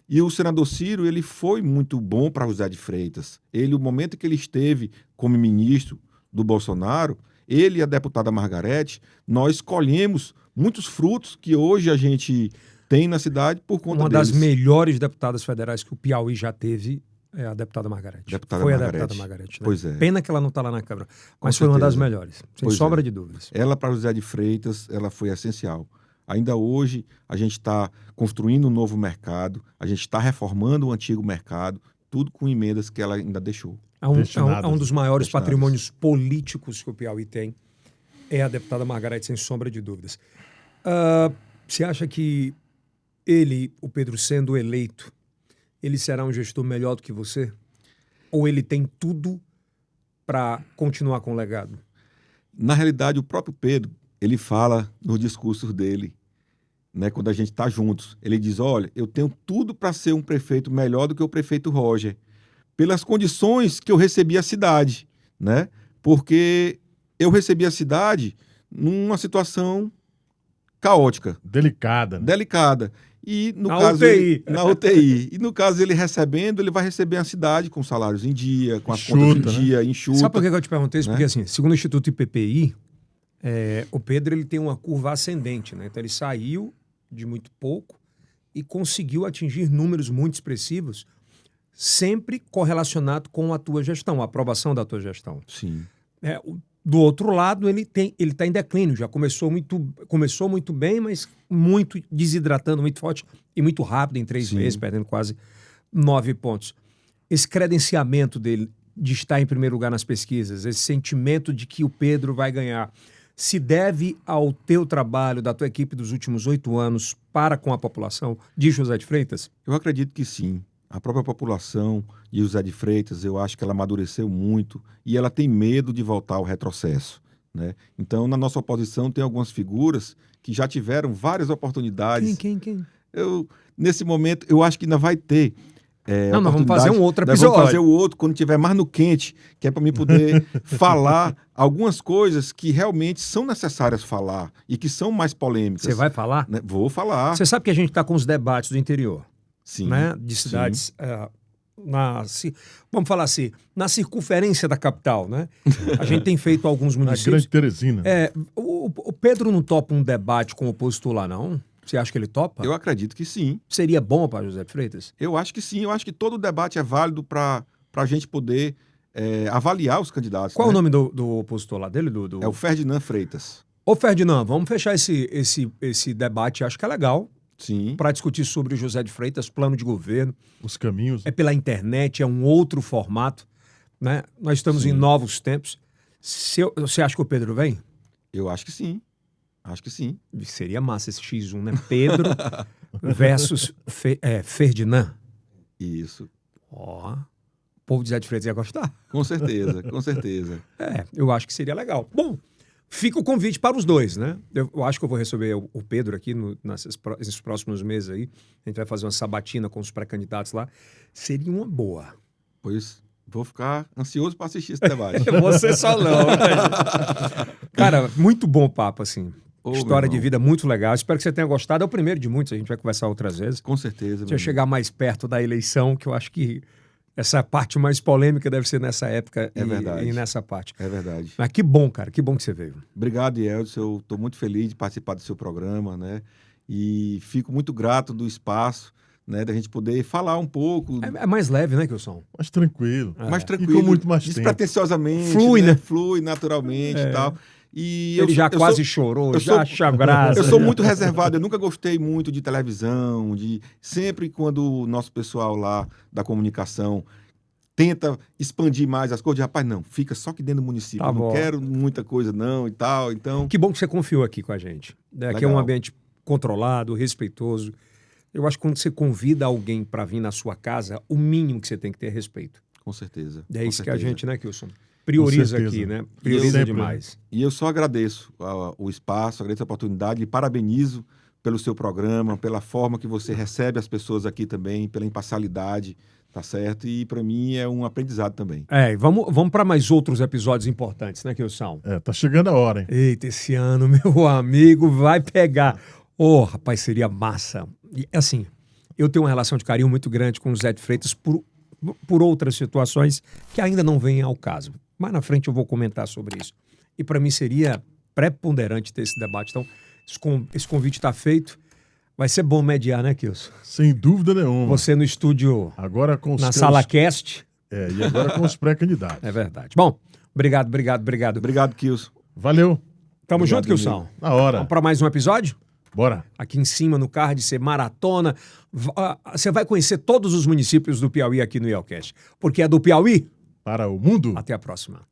E o senador Ciro, ele foi muito bom para José de Freitas. O momento que ele esteve como ministro do Bolsonaro, ele e a deputada Margarete, nós colhemos muitos frutos que hoje a gente tem na cidade por conta deles. Uma das melhores deputadas federais que o Piauí já teve é a deputada Margarete. Foi a deputada Margarete. Né? Pois é. Pena que ela não está lá na Câmara, mas Com foi uma das certeza. melhores, sem sombra de dúvidas. Ela, para José de Freitas, ela foi essencial. Ainda hoje, a gente está construindo um novo mercado, a gente está reformando o antigo mercado, tudo com emendas que ela ainda deixou. É um dos maiores patrimônios políticos que o Piauí tem, é a deputada Margarete, sem sombra de dúvidas. Você acha que ele, o Pedro, sendo eleito, ele será um gestor melhor do que você? Ou ele tem tudo para continuar com o legado? Na realidade, o próprio Pedro, ele fala nos discursos dele, né, quando a gente está juntos. Ele diz, olha, eu tenho tudo para ser um prefeito melhor do que o prefeito Roger, pelas condições que eu recebi a cidade, né? Porque eu recebi a cidade numa situação caótica. Delicada. Né? Delicada. E no na caso UTI. na UTI. E no caso ele recebendo, ele vai receber a cidade com salários em dia, com as contas em dia, enxuta. Sabe por que eu te perguntei isso? Né? Porque assim, segundo o Instituto IPPI, o Pedro ele tem uma curva ascendente, né? Então ele saiu de muito pouco e conseguiu atingir números muito expressivos, sempre correlacionado com a tua gestão, a aprovação da tua gestão. Sim. Do outro lado, ele está em declínio, já começou muito bem, mas muito desidratando, muito forte e muito rápido em 3 meses, perdendo quase 9 pontos. Esse credenciamento dele de estar em primeiro lugar nas pesquisas, esse sentimento de que o Pedro vai ganhar, se deve ao teu trabalho, da tua equipe dos últimos 8 anos para com a população de José de Freitas? Eu acredito que sim. A própria população de José de Freitas, eu acho que ela amadureceu muito e ela tem medo de voltar ao retrocesso. Né? Então, na nossa oposição, tem algumas figuras que já tiveram várias oportunidades. Quem? Nesse momento, eu acho que ainda vai ter Não, nós vamos fazer um outro Nós episódio. vamos fazer o outro quando tiver mais no quente, que é para mim poder falar algumas coisas que realmente são necessárias falar e que são mais polêmicas. Você vai falar? Né? Vou falar. Você sabe que a gente está com os debates do interior, Sim. né? De cidades, vamos falar assim, na circunferência da capital, né? A gente tem feito alguns Na municípios. Grande Teresina. O Pedro não topa um debate com o opositor lá, não? Você acha que ele topa? Eu acredito que sim. Seria bom para José de Freitas? Eu acho que sim. Eu acho que todo debate é válido para a gente poder avaliar os candidatos. Qual né? o nome do opositor lá dele? É o Ferdinand Freitas. Ô, Ferdinand, vamos fechar esse debate, acho que é legal, Sim. para discutir sobre o José de Freitas, plano de governo. Os caminhos. É pela internet, é um outro formato, né? Nós estamos em novos tempos. Você acha que o Pedro vem? Eu acho que sim. Acho que sim. Seria massa esse X1, né? Pedro versus Ferdinand. Isso. Ó, o povo de José de Freitas ia gostar. Com certeza, com certeza. Eu acho que seria legal. Bom, fica o convite para os dois, né? Eu acho que eu vou receber o Pedro aqui nesses próximos meses aí. A gente vai fazer uma sabatina com os pré-candidatos lá. Seria uma boa. Pois vou ficar ansioso para assistir esse debate. Você só não. Cara, muito bom papo, assim. Ô, História meu de irmão. vida muito legal. Espero que você tenha gostado. É o primeiro de muitos, a gente vai conversar outras vezes. Com certeza. Deixa eu chegar mais perto da eleição, que eu acho que essa parte mais polêmica deve ser nessa época verdade. e nessa parte. É verdade. Mas que bom, cara. Que bom que você veio. Obrigado, Elcio. Eu estou muito feliz de participar do seu programa, né? E fico muito grato do espaço, né? Da gente poder falar um pouco, É mais leve, né, Kilson? Mais tranquilo. mais E tranquilo, com muito mais tempo. despretensiosamente, Flui, né? Flui naturalmente e tal. E Ele já quase sou, chorou, eu já sou- achou graça. Eu sou muito reservado, eu nunca gostei muito de televisão, sempre quando o nosso pessoal lá da comunicação tenta expandir mais as coisas, rapaz, não, fica só aqui dentro do município, Tá eu não bom. quero muita coisa não e tal, então... Que bom que você confiou aqui com a gente. Aqui é um Legal. ambiente controlado, respeitoso. Eu acho que quando você convida alguém para vir na sua casa, o mínimo que você tem que ter é respeito. Com certeza. É com isso que a certeza. gente, né, Kilson? Prioriza certeza. aqui, né? eu Prioriza sempre- demais. E eu só agradeço o espaço, agradeço a oportunidade e parabenizo pelo seu programa, pela forma que você recebe as pessoas aqui também, pela imparcialidade, tá certo? E para mim é um aprendizado também. E vamos para mais outros episódios importantes, né, Kilson? Tá chegando a hora, hein? Eita, esse ano, meu amigo, vai pegar. Ô, rapaz, seria massa. E, assim, eu tenho uma relação de carinho muito grande com o Zé de Freitas por outras situações que ainda não vêm ao caso. Mais na frente eu vou comentar sobre isso. E para mim seria preponderante ter esse debate. Então, esse convite está feito. Vai ser bom mediar, né, Kilson? Sem dúvida nenhuma. Você no estúdio, Agora com os na sala cast. E agora com os pré-candidatos. É verdade. Bom, obrigado. Obrigado, Kilson. Valeu. Tamo Obrigado, junto, Kilson. amigo. Na hora. Vamos para mais um episódio? Bora. Aqui em cima no card, você maratona. Você vai conhecer todos os municípios do Piauí aqui no IELCast. Porque é do Piauí. Para o mundo. Até a próxima.